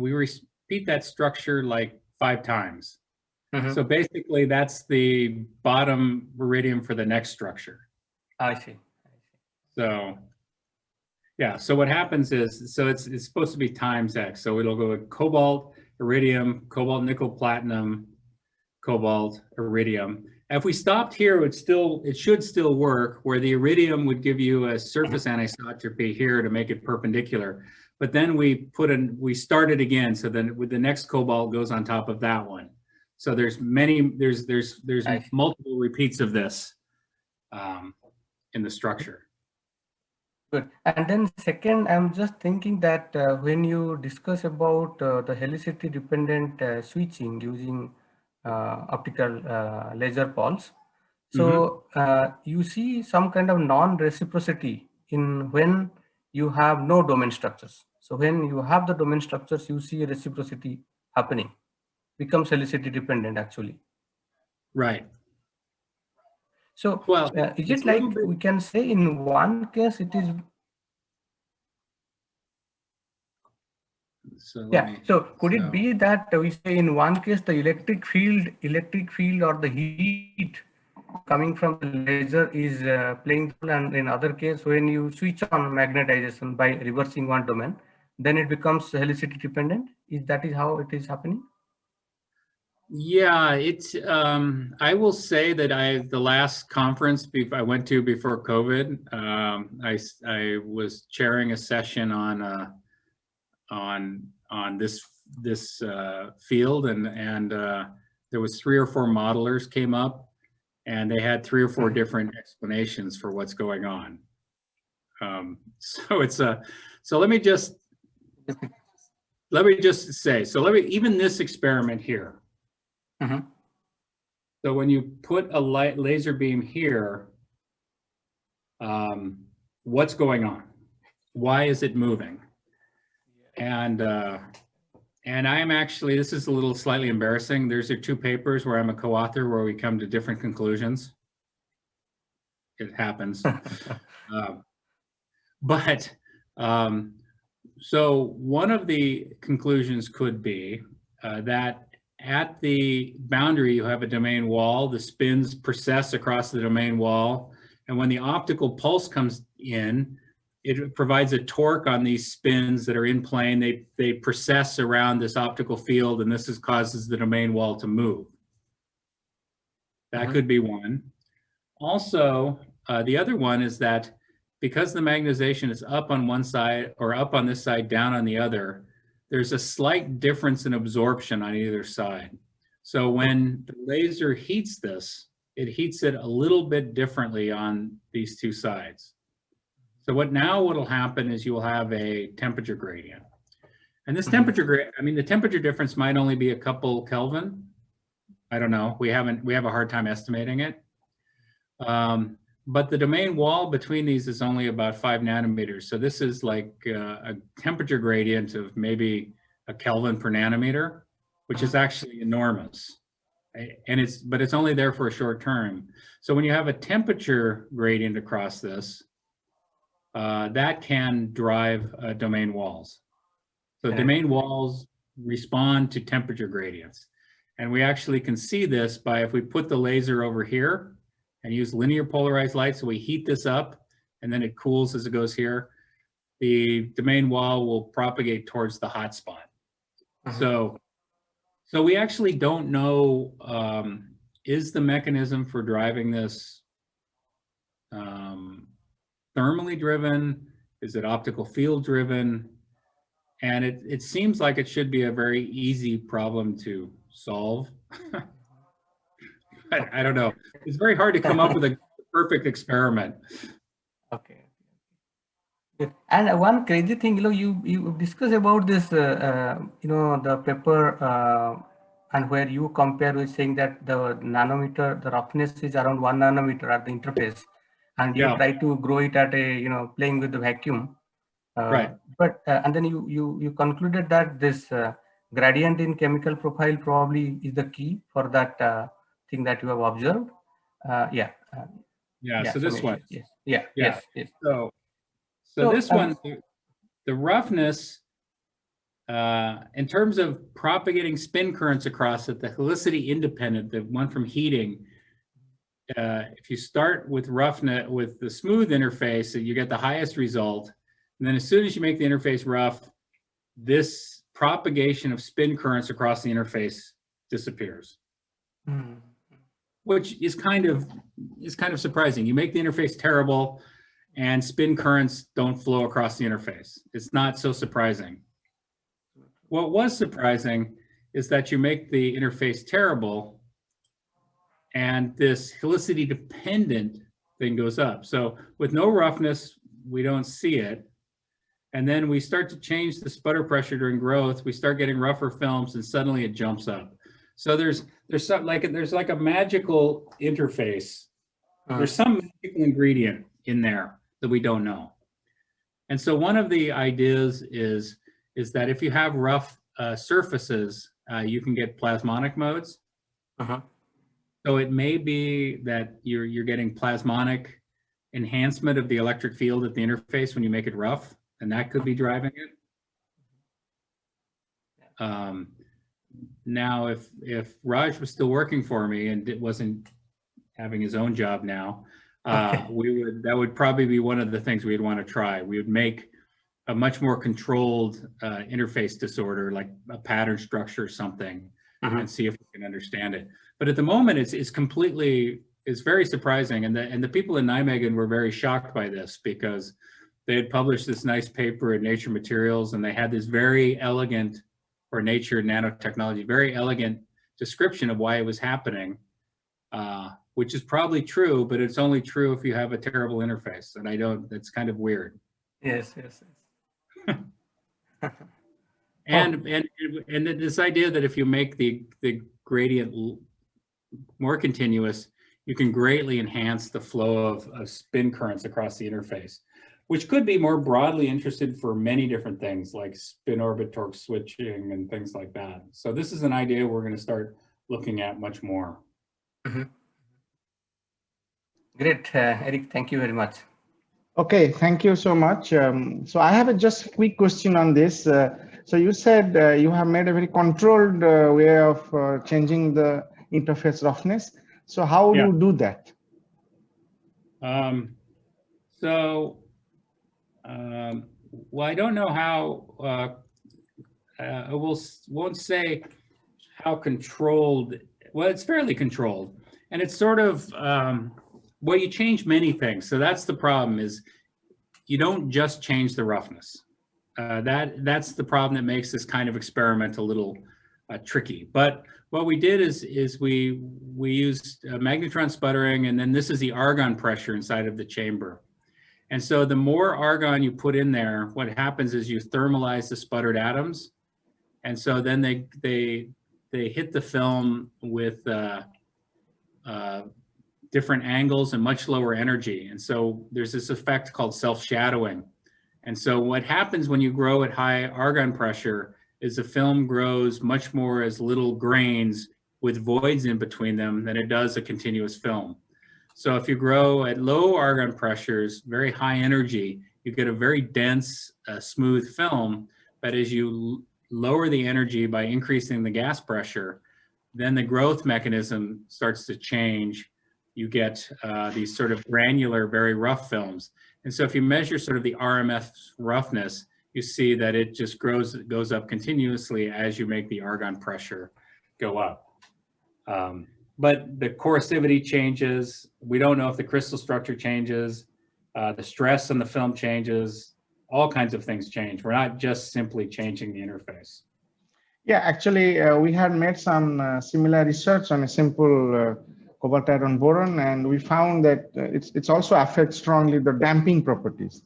times. Mm-hmm. So basically that's the bottom iridium for the next structure. I see. So, yeah, so what happens is, so it's supposed to be times X. So it'll go with cobalt, iridium, cobalt, nickel, platinum, cobalt, iridium. If we stopped here, it should still work, where the iridium would give you a surface anisotropy here to make it perpendicular. But then we start it again. So then with the next cobalt goes on top of that one. So there's multiple repeats of this in the structure. Good. And then second, I'm just thinking that when you discuss about the helicity dependent switching using optical laser pulse, so you see some kind of non-reciprocity in when you have no domain structures. So when you have the domain structures, you see a reciprocity happening, becomes helicity dependent actually. Right. So well, is it like we can say in one case it is? So so could it be that we say in one case the electric field or the heat coming from the laser is playing, and in other case when you switch on magnetization by reversing one domain, then it becomes helicity dependent? That is how it is happening? Yeah, it's, I will say that the last conference I went to before COVID, I was chairing a session on this field, and there was 3 or 4 modelers came up, and they had 3 or 4 different explanations for what's going on. So it's so let me just say, even this experiment here. So when you put a laser beam here, what's going on? Why is it moving? And I am actually, this is a little slightly embarrassing. There's 2 papers where I'm a co-author where we come to different conclusions. It happens. So one of the conclusions could be that at the boundary, you have a domain wall, the spins precess across the domain wall, and when the optical pulse comes in, it provides a torque on these spins that are in plane. They precess around this optical field, and this causes the domain wall to move. That could be one. Also, the other one is that because the magnetization is up on one side, or up on this side, down on the other, there's a slight difference in absorption on either side. So when the laser heats this, it heats it a little bit differently on these 2 sides. So what'll happen is you will have a temperature gradient. And this temperature gradient, I mean, the temperature difference might only be a couple Kelvin. I don't know. We have a hard time estimating it. but the domain wall between these is only about 5 nanometers. So this is like a temperature gradient of maybe a Kelvin per nanometer, which is actually enormous. But it's only there for a short term. So when you have a temperature gradient across this, that can drive domain walls. So domain walls respond to temperature gradients. And we actually can see this by if we put the laser over here and use linear polarized light. So we heat this up and then it cools as it goes here. The domain wall will propagate towards the hot spot. So we actually don't know, is the mechanism for driving this thermally driven? Is it optical field driven? And it seems like it should be a very easy problem to solve. I don't know. It's very hard to come up with a perfect experiment. Okay. Good. And one crazy thing, you discuss about this, the paper and where you compare with saying that the nanometer, the roughness is around 1 nanometer at the interface, and you try to grow it at a, playing with the vacuum. Right. But and then you concluded that this gradient in chemical profile probably is the key for that thing that you have observed. So this one. Yes. So this one, the roughness, in terms of propagating spin currents across it, the helicity independent, the one from heating, if you start with roughness, with the smooth interface, you get the highest result. And then as soon as you make the interface rough, this propagation of spin currents across the interface disappears, which is kind of surprising. You make the interface terrible and spin currents don't flow across the interface. It's not so surprising. What was surprising is that you make the interface terrible and this helicity dependent thing goes up. So with no roughness, we don't see it. And then we start to change the sputter pressure during growth. We start getting rougher films, and suddenly it jumps up. So there's like a magical interface. There's some magical ingredient in there that we don't know. And so one of the ideas is that if you have rough surfaces, you can get plasmonic modes. So it may be that you're getting plasmonic enhancement of the electric field at the interface when you make it rough. And that could be driving it. Now, if Raj was still working for me and it wasn't having his own job now, that would probably be one of the things we'd want to try. We would make a much more controlled interface disorder, like a pattern structure or something, and see if we can understand it. But at the moment, it's very surprising, and the people in Nijmegen were very shocked by this because they had published this nice paper in Nature Materials, and they had this very elegant, or Nature Nanotechnology, very elegant description of why it was happening, which is probably true, but it's only true if you have a terrible interface, and that's kind of weird. Yes. And this idea that if you make the gradient more continuous, you can greatly enhance the flow of spin currents across the interface, which could be more broadly interested for many different things like spin orbit torque switching and things like that. So this is an idea we're going to start looking at much more. Great, Eric, thank you very much. Okay, thank you so much. So I have just a quick question on this. So you said you have made a very controlled way of changing the interface roughness. So how do you do that? Well, I don't know how, I won't say how controlled, well, it's fairly controlled. And it's sort of, well, you change many things. So that's the problem, is you don't just change the roughness. That's the problem that makes this kind of experiment a little tricky. But what we did is we used magnetron sputtering, and then this is the argon pressure inside of the chamber. And so the more argon you put in there, what happens is you thermalize the sputtered atoms. And so then they hit the film with different angles and much lower energy. And so there's this effect called self-shadowing. And so what happens when you grow at high argon pressure is the film grows much more as little grains with voids in between them than it does a continuous film. So if you grow at low argon pressures, very high energy, you get a very dense, smooth film. But as you lower the energy by increasing the gas pressure, then the growth mechanism starts to change. You get these sort of granular, very rough films. And so if you measure sort of the RMS roughness, you see that it just goes up continuously as you make the argon pressure go up. But the coercivity changes. We don't know if the crystal structure changes. The stress on the film changes. All kinds of things change. We're not just simply changing the interface. Yeah, actually, we had made some similar research on a simple cobalt iron boron, and we found that it's also affects strongly the damping properties.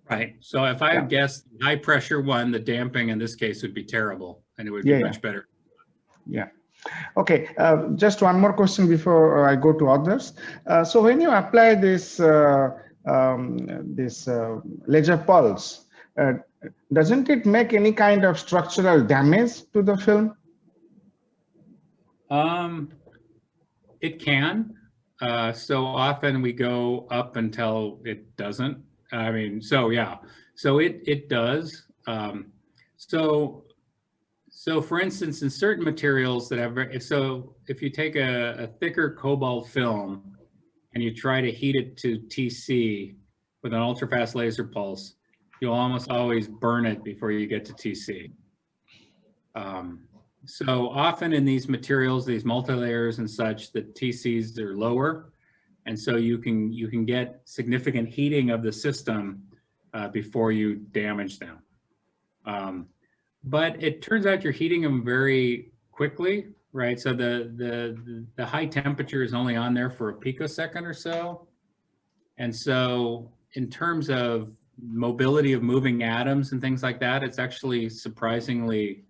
Right. So if I guess high pressure one, the damping in this case would be terrible, and it would be much better. Yeah. Okay. Just one more question before I go to others. So when you apply this laser pulse, doesn't it make any kind of structural damage to the film? It can. So often we go up until it doesn't. I mean, so yeah. So it does. So for instance, in certain materials that have, if you take a thicker cobalt film and you try to heat it to TC with an ultrafast laser pulse, you'll almost always burn it before you get to TC. So often in these materials, these multi-layers and such, the TCs are lower. And so you can get significant heating of the system before you damage them. But it turns out you're heating them very quickly, right? So the high temperature is only on there for a picosecond or so. And so in terms of mobility of moving atoms and things like that, it's actually surprisingly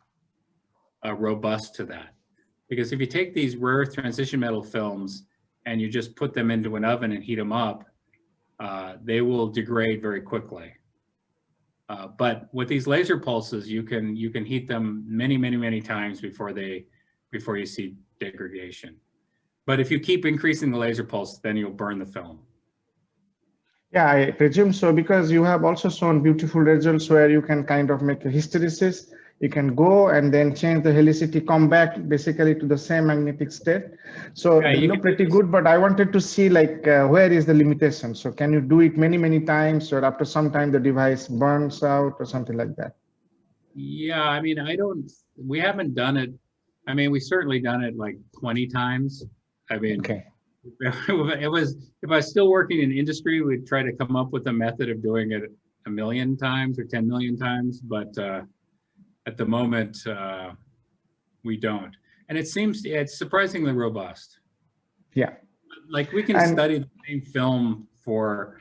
robust to that. Because if you take these rare earth transition metal films and you just put them into an oven and heat them up, they will degrade very quickly. But with these laser pulses, you can heat them many times before you see degradation. But if you keep increasing the laser pulse, then you'll burn the film. Yeah, I presume so, because you have also shown beautiful results where you can kind of make a hysteresis. You can go and then change the helicity, come back basically to the same magnetic state. So they look pretty good, but I wanted to see like where is the limitation? So can you do it many times, or after some time the device burns out or something like that? Yeah, I mean, we haven't done it. I mean, we certainly done it like 20 times. I mean, okay. If I was still working in industry, we'd try to come up with a method of doing it 1 million times or 10 million times. But at the moment, we don't. And it's surprisingly robust. Yeah. Like we can study the same film for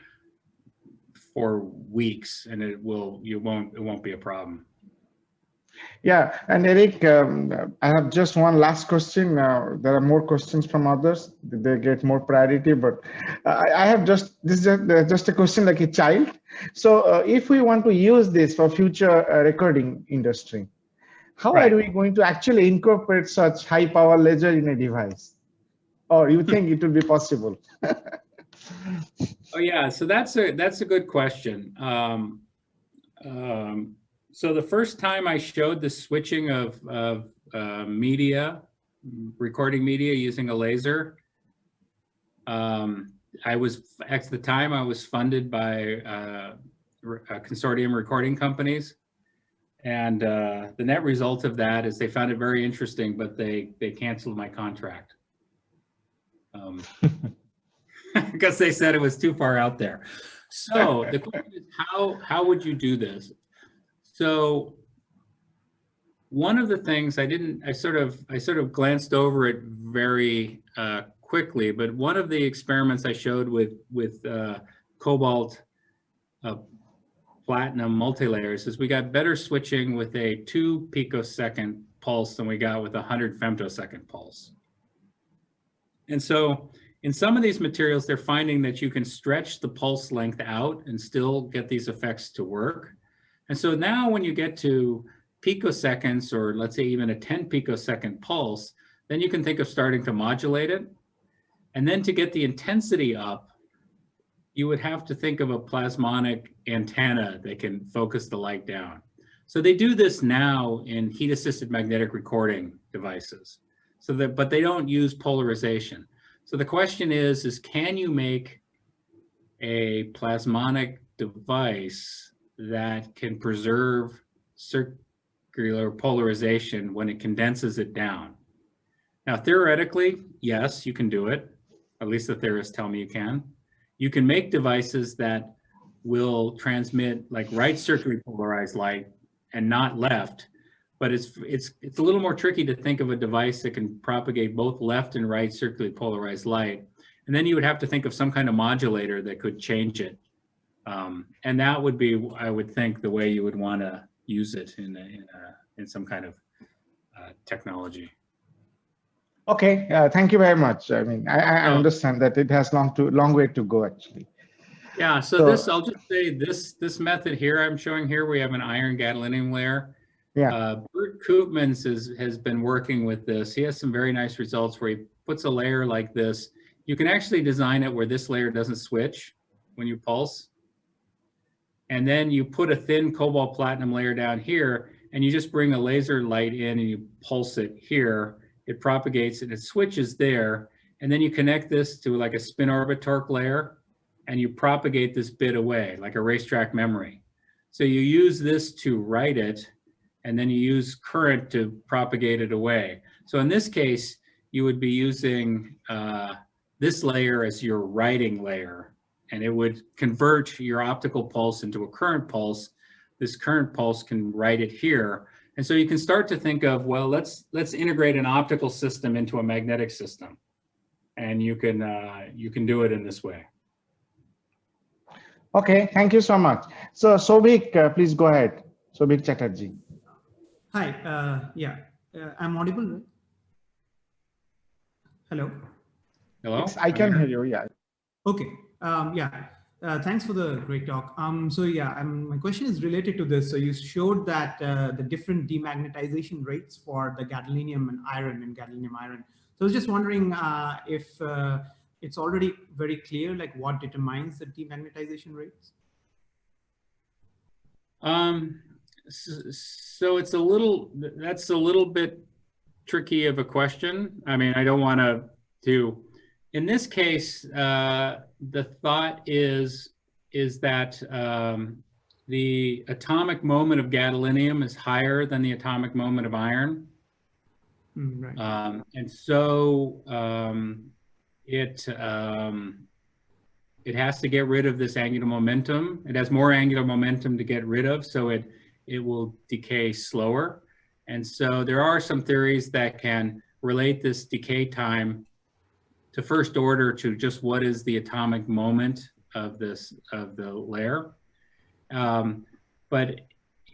weeks and it won't be a problem. Yeah, and Eric, I have just one last question. There are more questions from others; they get more priority. But I have just a question like a child. So, if we want to use this for future recording industry, how are we going to actually incorporate such high power laser in a device? Or you think it will be possible? Oh yeah, so that's a good question. So the first time I showed the switching of media, recording media using a laser, at the time I was funded by a consortium recording companies, and the net result of that is they found it very interesting, but they canceled my contract because they said it was too far out there. So the question is, how would you do this? So one of the things I sort of glanced over it very quickly, but one of the experiments I showed with cobalt platinum multilayers is we got better switching with a 2 picosecond pulse than we got with a 100 femtosecond pulse. And so In some of these materials, they're finding that you can stretch the pulse length out and still get these effects to work. And so now when you get to picoseconds, or let's say even a 10 picosecond pulse, then you can think of starting to modulate it. And then to get the intensity up, you would have to think of a plasmonic antenna that can focus the light down. So they do this now in heat-assisted magnetic recording devices. So that, but they don't use polarization. So the question is can you make a plasmonic device that can preserve circular polarization when it condenses it down? Now, theoretically, yes, you can do it. At least the theorists tell me you can. You can make devices that will transmit like right circularly polarized light and not left, but it's a little more tricky to think of a device that can propagate both left and right circularly polarized light. And then you would have to think of some kind of modulator that could change it. And that would be, I would think, the way you would want to use it in some kind of technology. Okay, thank you very much. I mean, I understand that it has long way to go actually. Yeah, so this, I'll just say this method here I'm showing here, we have an iron gadolinium layer. Yeah. Bert Koopmans has been working with this. He has some very nice results where he puts a layer like this. You can actually design it where this layer doesn't switch when you pulse. And then you put a thin cobalt platinum layer down here, and you just bring a laser light in and you pulse it here. It propagates and it switches there. And then you connect this to like a spin orbit torque layer, and you propagate this bit away like a racetrack memory. So you use this to write it, and then you use current to propagate it away. So in this case, you would be using this layer as your writing layer, and it would convert your optical pulse into a current pulse. This current pulse can write it here. And so you can start to think of, well, let's integrate an optical system into a magnetic system. And you can do it in this way. Okay, thank you so much. So Sobhik, please go ahead. Sobhik Chatterjee. Hi, I'm audible, right? Hello? Hello? Yes, I can hear you, yeah. Okay, thanks for the great talk. My question is related to this. So you showed that the different demagnetization rates for the gadolinium and iron and gadolinium iron. So I was just wondering if it's already very clear, like what determines the demagnetization rates? So it's that's a little bit tricky of a question. I mean, I don't want to, in this case, the thought is that the atomic moment of gadolinium is higher than the atomic moment of iron. Right. And so it has to get rid of this angular momentum. It has more angular momentum to get rid of, so it will decay slower. And so there are some theories that can relate this decay time to first order to just what is the atomic moment of the layer. But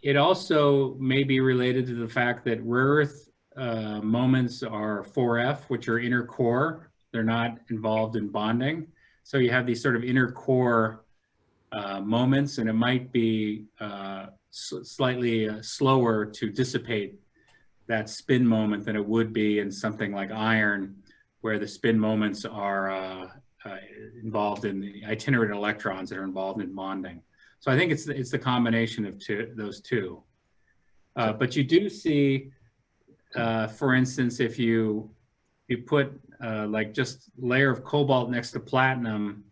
it also may be related to the fact that rare earth moments are 4F, which are inner core. They're not involved in bonding. So you have these sort of inner core moments, and it might be slightly slower to dissipate that spin moment than it would be in something like iron, where the spin moments are involved in the itinerant electrons that are involved in bonding. So I think it's the combination of those two. But you do see, for instance, if you put like just layer of cobalt next to platinum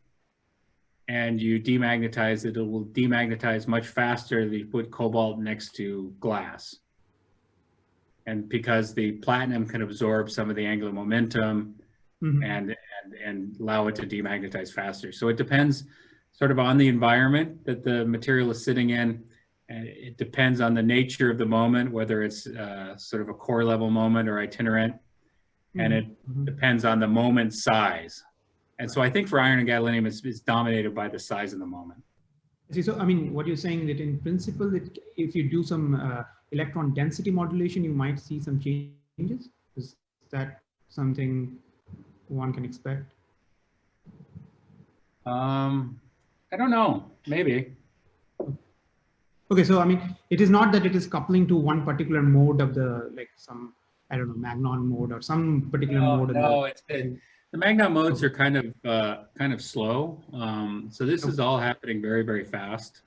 and you demagnetize it, it will demagnetize much faster than you put cobalt next to glass. And because the platinum can absorb some of the angular momentum and allow it to demagnetize faster. So it depends sort of on the environment that the material is sitting in. And it depends on the nature of the moment, whether it's sort of a core level moment or itinerant. And it depends on the moment size. And so I think for iron and gadolinium, it's dominated by the size of the moment. See, so I mean, what you're saying that in principle, that if you do some electron density modulation, you might see some changes. Is that something one can expect? I don't know, maybe. Okay, so I mean, it is not that it is coupling to one particular mode of the, like some, I don't know, Magnon mode or some particular mode. No, the Magnon modes are kind of slow. So this is all happening very, very fast.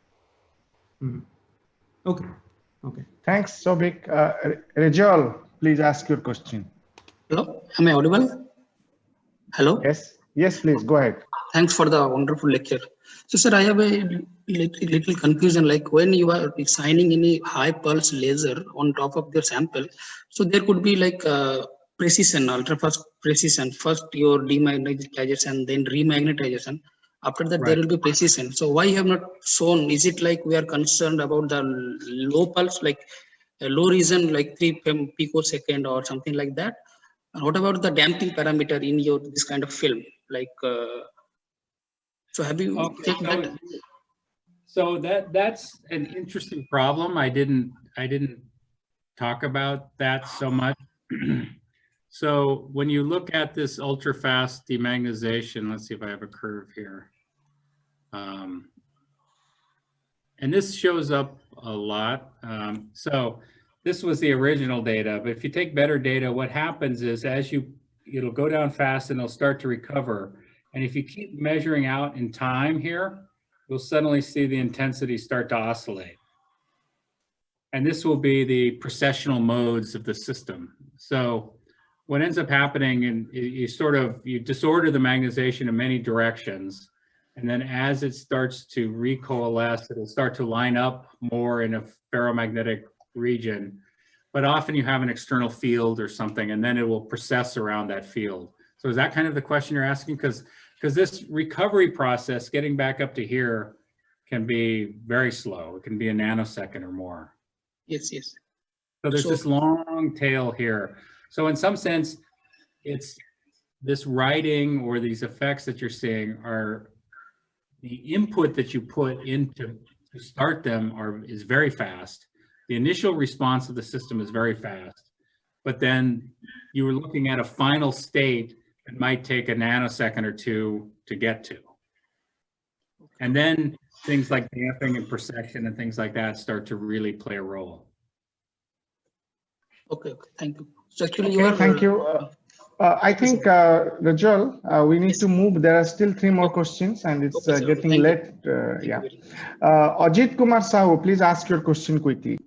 Mhm. Okay. Okay. Thanks, Sobik. Rajal, please ask your question. Hello, am I audible? Hello. Yes. Yes, please go ahead. Thanks for the wonderful lecture. So, sir, I have a little confusion. Like when you are assigning any high pulse laser on top of your sample, so there could be like precision, ultra fast precision. First your demagnetization, then remagnetization. After that, there will be precision. So why you have not shown? Is it like we are concerned about the low pulse, like a low region, like 3 picosecond or something like that? And what about the damping parameter in your this kind of film? Like, so have you checked that? So that's an interesting problem. I didn't talk about that so much. So when you look at this ultra fast demagnetization, let's see if I have a curve here. And this shows up a lot. So this was the original data, but if you take better data, what happens is it'll go down fast and it'll start to recover. And if you keep measuring out in time here, you'll suddenly see the intensity start to oscillate. And this will be the precessional modes of the system. So what ends up happening, and you disorder the magnetization in many directions. And then as it starts to recoalesce, it'll start to line up more in a ferromagnetic region. But often you have an external field or something, and then it will precess around that field. So is that kind of the question you're asking? Because this recovery process, getting back up to here, can be very slow. It can be a nanosecond or more. Yes, yes. So there's this long tail here. So in some sense, it's this writing or these effects that you're seeing are the input that you put into to start them is very fast. The initial response of the system is very fast, but then you were looking at a final state that might take a nanosecond or two to get to. And then things like damping and precession and things like that start to really play a role. Okay, thank you. So actually, Thank you. I think, Rajal, we need to move. There are still 3 more questions, and it's getting late. Yeah. Ajit Kumar Sahu, please ask your question quickly.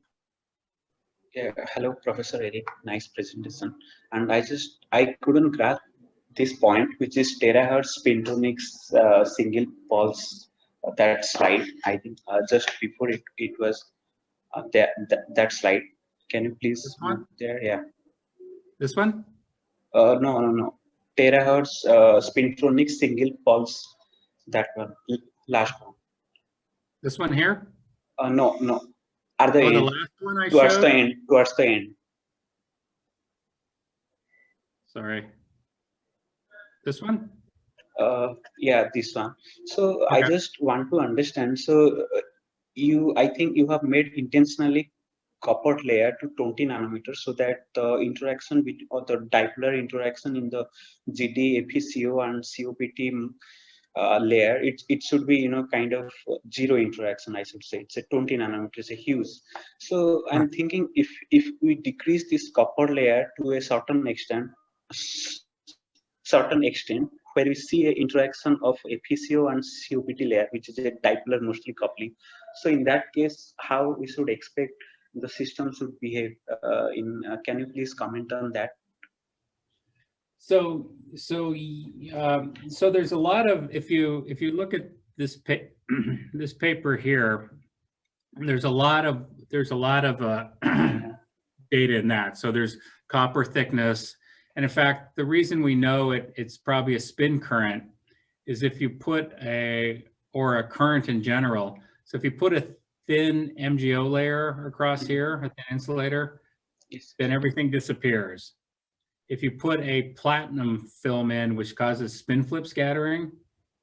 Yeah, hello, Professor Eric. Nice presentation. And I couldn't grasp this point, which is terahertz Spintronics single pulse. That slide, I think just before it was that slide. Can you please? This one? There, yeah. This one? No. Terahertz Spintronics single pulse. That one, last one. This one here? No. Are the the last one I towards showed? the end? Towards the end. Sorry. This one? Yeah, this one. So Okay. I just want to understand. So I think you have made intentionally copper layer to 20 nanometers so that the interaction or the dipolar interaction in the GD, FeCO and COPT layer, it should be, kind of zero interaction, I should say. It's a 20 nanometers, a huge. So I'm thinking if we decrease this copper layer to a certain extent, where we see an interaction of FeCO and COPT layer, which is a dipolar mostly coupling. So in that case, how we should expect the system should behave can you please comment on that? So there's a lot of, if you look at this this paper here, there's a lot of data in that. So there's copper thickness, and in fact, the reason we know it's probably a spin current is if you put a current in general. So if you put a thin MgO layer across here, a thin insulator, then everything disappears. If you put a platinum film in, which causes spin flip scattering,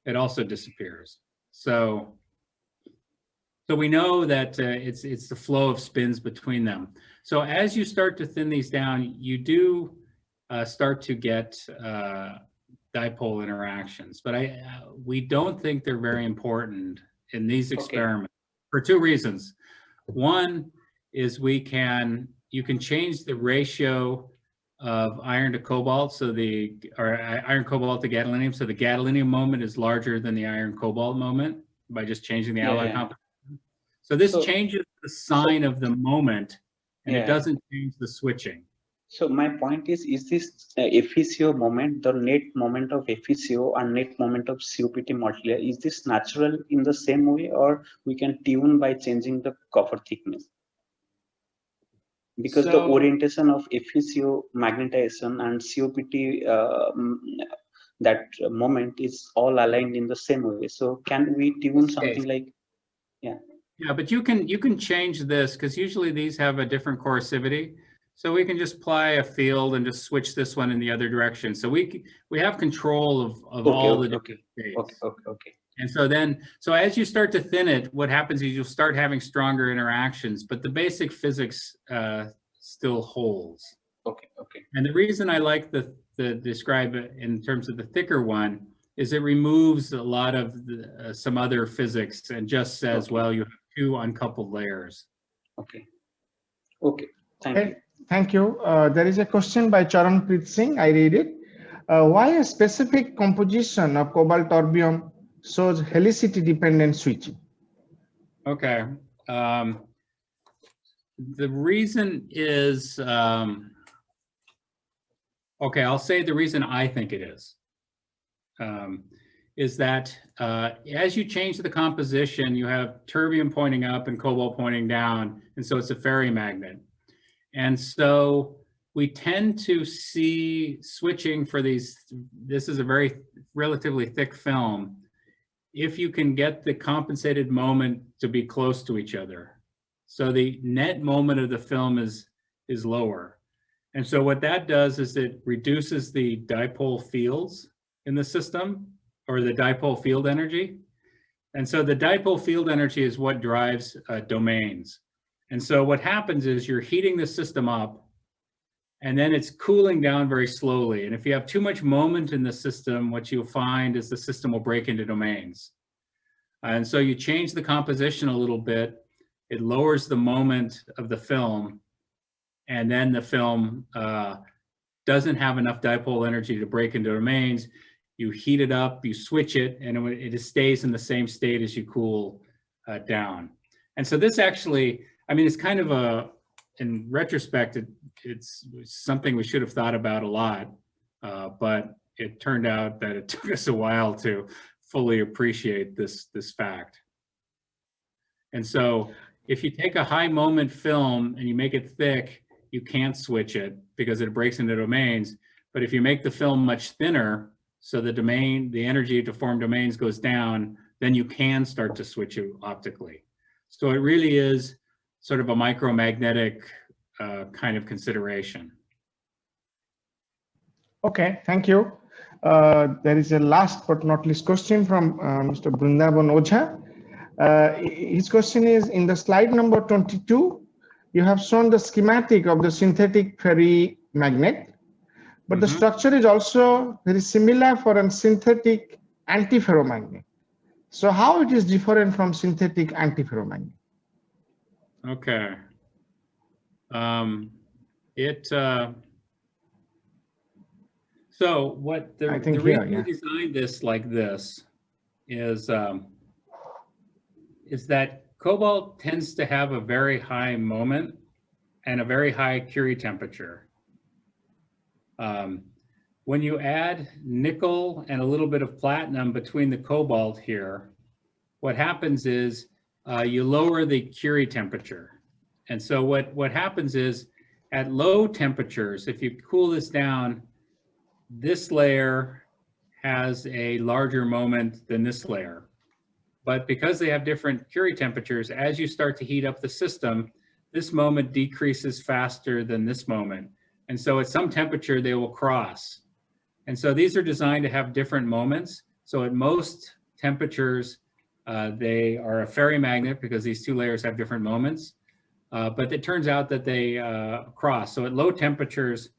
it also disappears. So we know that it's the flow of spins between them. So as you start to thin these down, you do start to get dipole interactions, but we don't think they're very important in these experiments for two reasons. One is you can change the ratio of iron to cobalt, so iron cobalt to gadolinium, so the gadolinium moment is larger than the iron cobalt moment by just changing the alloy composition. So this changes the sign of the moment, and it doesn't change the switching. So my point is this FeCO moment, the net moment of FeCO and net moment of COPT multilayer, is this natural in the same way, or we can tune by changing the copper thickness? Because the orientation of FeCO magnetization and COPT, that moment is all aligned in the same way. So can we tune something like, Yeah, but you can change this, because usually these have a different coercivity. So we can just apply a field and just switch this one in the other direction. So we have control of all the different states. Okay. And so as you start to thin it, what happens is you'll start having stronger interactions, but the basic physics still holds. Okay. And the reason I like the describe it in terms of the thicker one is it removes a lot of some other physics and just says, well, you have two uncoupled layers. Okay. Thank you. Thank you. There is a question by Charanpreet Singh. I read it. Why a specific composition of cobalt terbium shows helicity dependent switching? Okay. The reason is, okay, I'll say the reason I think it is that as you change the composition, you have terbium pointing up and cobalt pointing down, and so it's a ferrimagnet. And so we tend to see switching for these, this is a very relatively thick film, if you can get the compensated moment to be close to each other. So the net moment of the film is lower. And so what that does is it reduces the dipole fields in the system, or the dipole field energy. And so the dipole field energy is what drives domains. And so what happens is you're heating the system up, and then it's cooling down very slowly. And if you have too much moment in the system, what you'll find is the system will break into domains. And so you change the composition a little bit, it lowers the moment of the film, and then the film doesn't have enough dipole energy to break into domains. You heat it up, you switch it, and it just stays in the same state as you cool down. And so this actually, I mean, it's kind of in retrospect, it's something we should have thought about a lot, but it turned out that it took us a while to fully appreciate this fact. And so if you take a high moment film and you make it thick, you can't switch it because it breaks into domains. But if you make the film much thinner, so the energy to form domains goes down, then you can start to switch it optically. So it really is sort of a micromagnetic kind of consideration. Okay, thank you. There is a last but not least question from Mr. Brindavan Ojha. His question is, in the slide number 22, you have shown the schematic of the synthetic ferrimagnet, but the structure is also very similar for a synthetic antiferromagnet. So how it is different from synthetic antiferromagnet? Okay. So what the reason we designed this like this is that cobalt tends to have a very high moment and a very high Curie temperature. When you add nickel and a little bit of platinum between the cobalt here, what happens is you lower the Curie temperature. And so what happens is at low temperatures, if you cool this down, this layer has a larger moment than this layer. But because they have different Curie temperatures, as you start to heat up the system, this moment decreases faster than this moment. And so at some temperature, they will cross. And so these are designed to have different moments. So at most temperatures, they are a ferrimagnet because these two layers have different moments. But it turns out that they cross. So at low temperatures,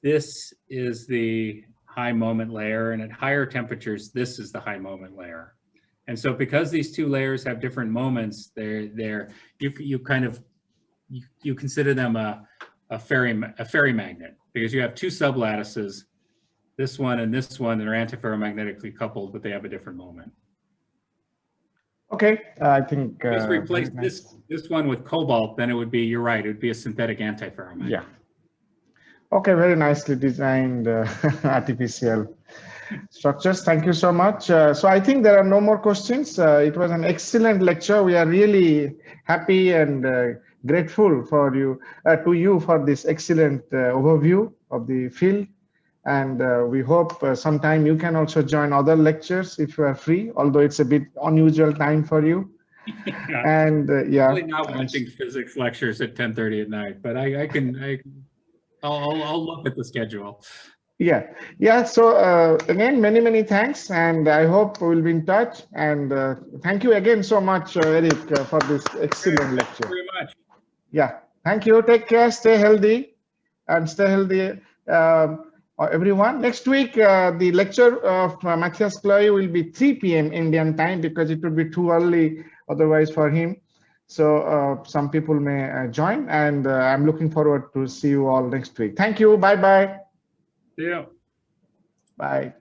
this is the high moment layer, and at higher temperatures, this is the high moment layer. And so because these two layers have different moments, you consider them a ferry magnet, because you have two sublattices, this one and this one, that are antiferromagnetically coupled, but they have a different moment. Okay, I think Just replace nice. this one with cobalt, then it would be, you're right, it would be a synthetic antiferromagnet. Yeah. Okay, very nicely designed artificial structures. Thank you so much. So I think there are no more questions. It was an excellent lecture. We are really happy and grateful for you to you for this excellent overview of the field. And we hope sometime you can also join other lectures if you are free, although it's a bit unusual time for you. Yeah. And yeah, Really not watching physics lectures at 10:30 at night, but I'll look at the schedule. Yeah. So again, many thanks, and I hope we'll be in touch. And thank you again so much, Eric, for this excellent lecture. Thank you very much. Yeah, thank you. Take care. Stay healthy, and stay healthy, everyone. Next week, the lecture of Matthias Chloe will be 3 p.m. Indian time, because it would be too early otherwise for him. So some people may join, and I'm looking forward to see you all next week. Thank you. Bye-bye. See you. Bye.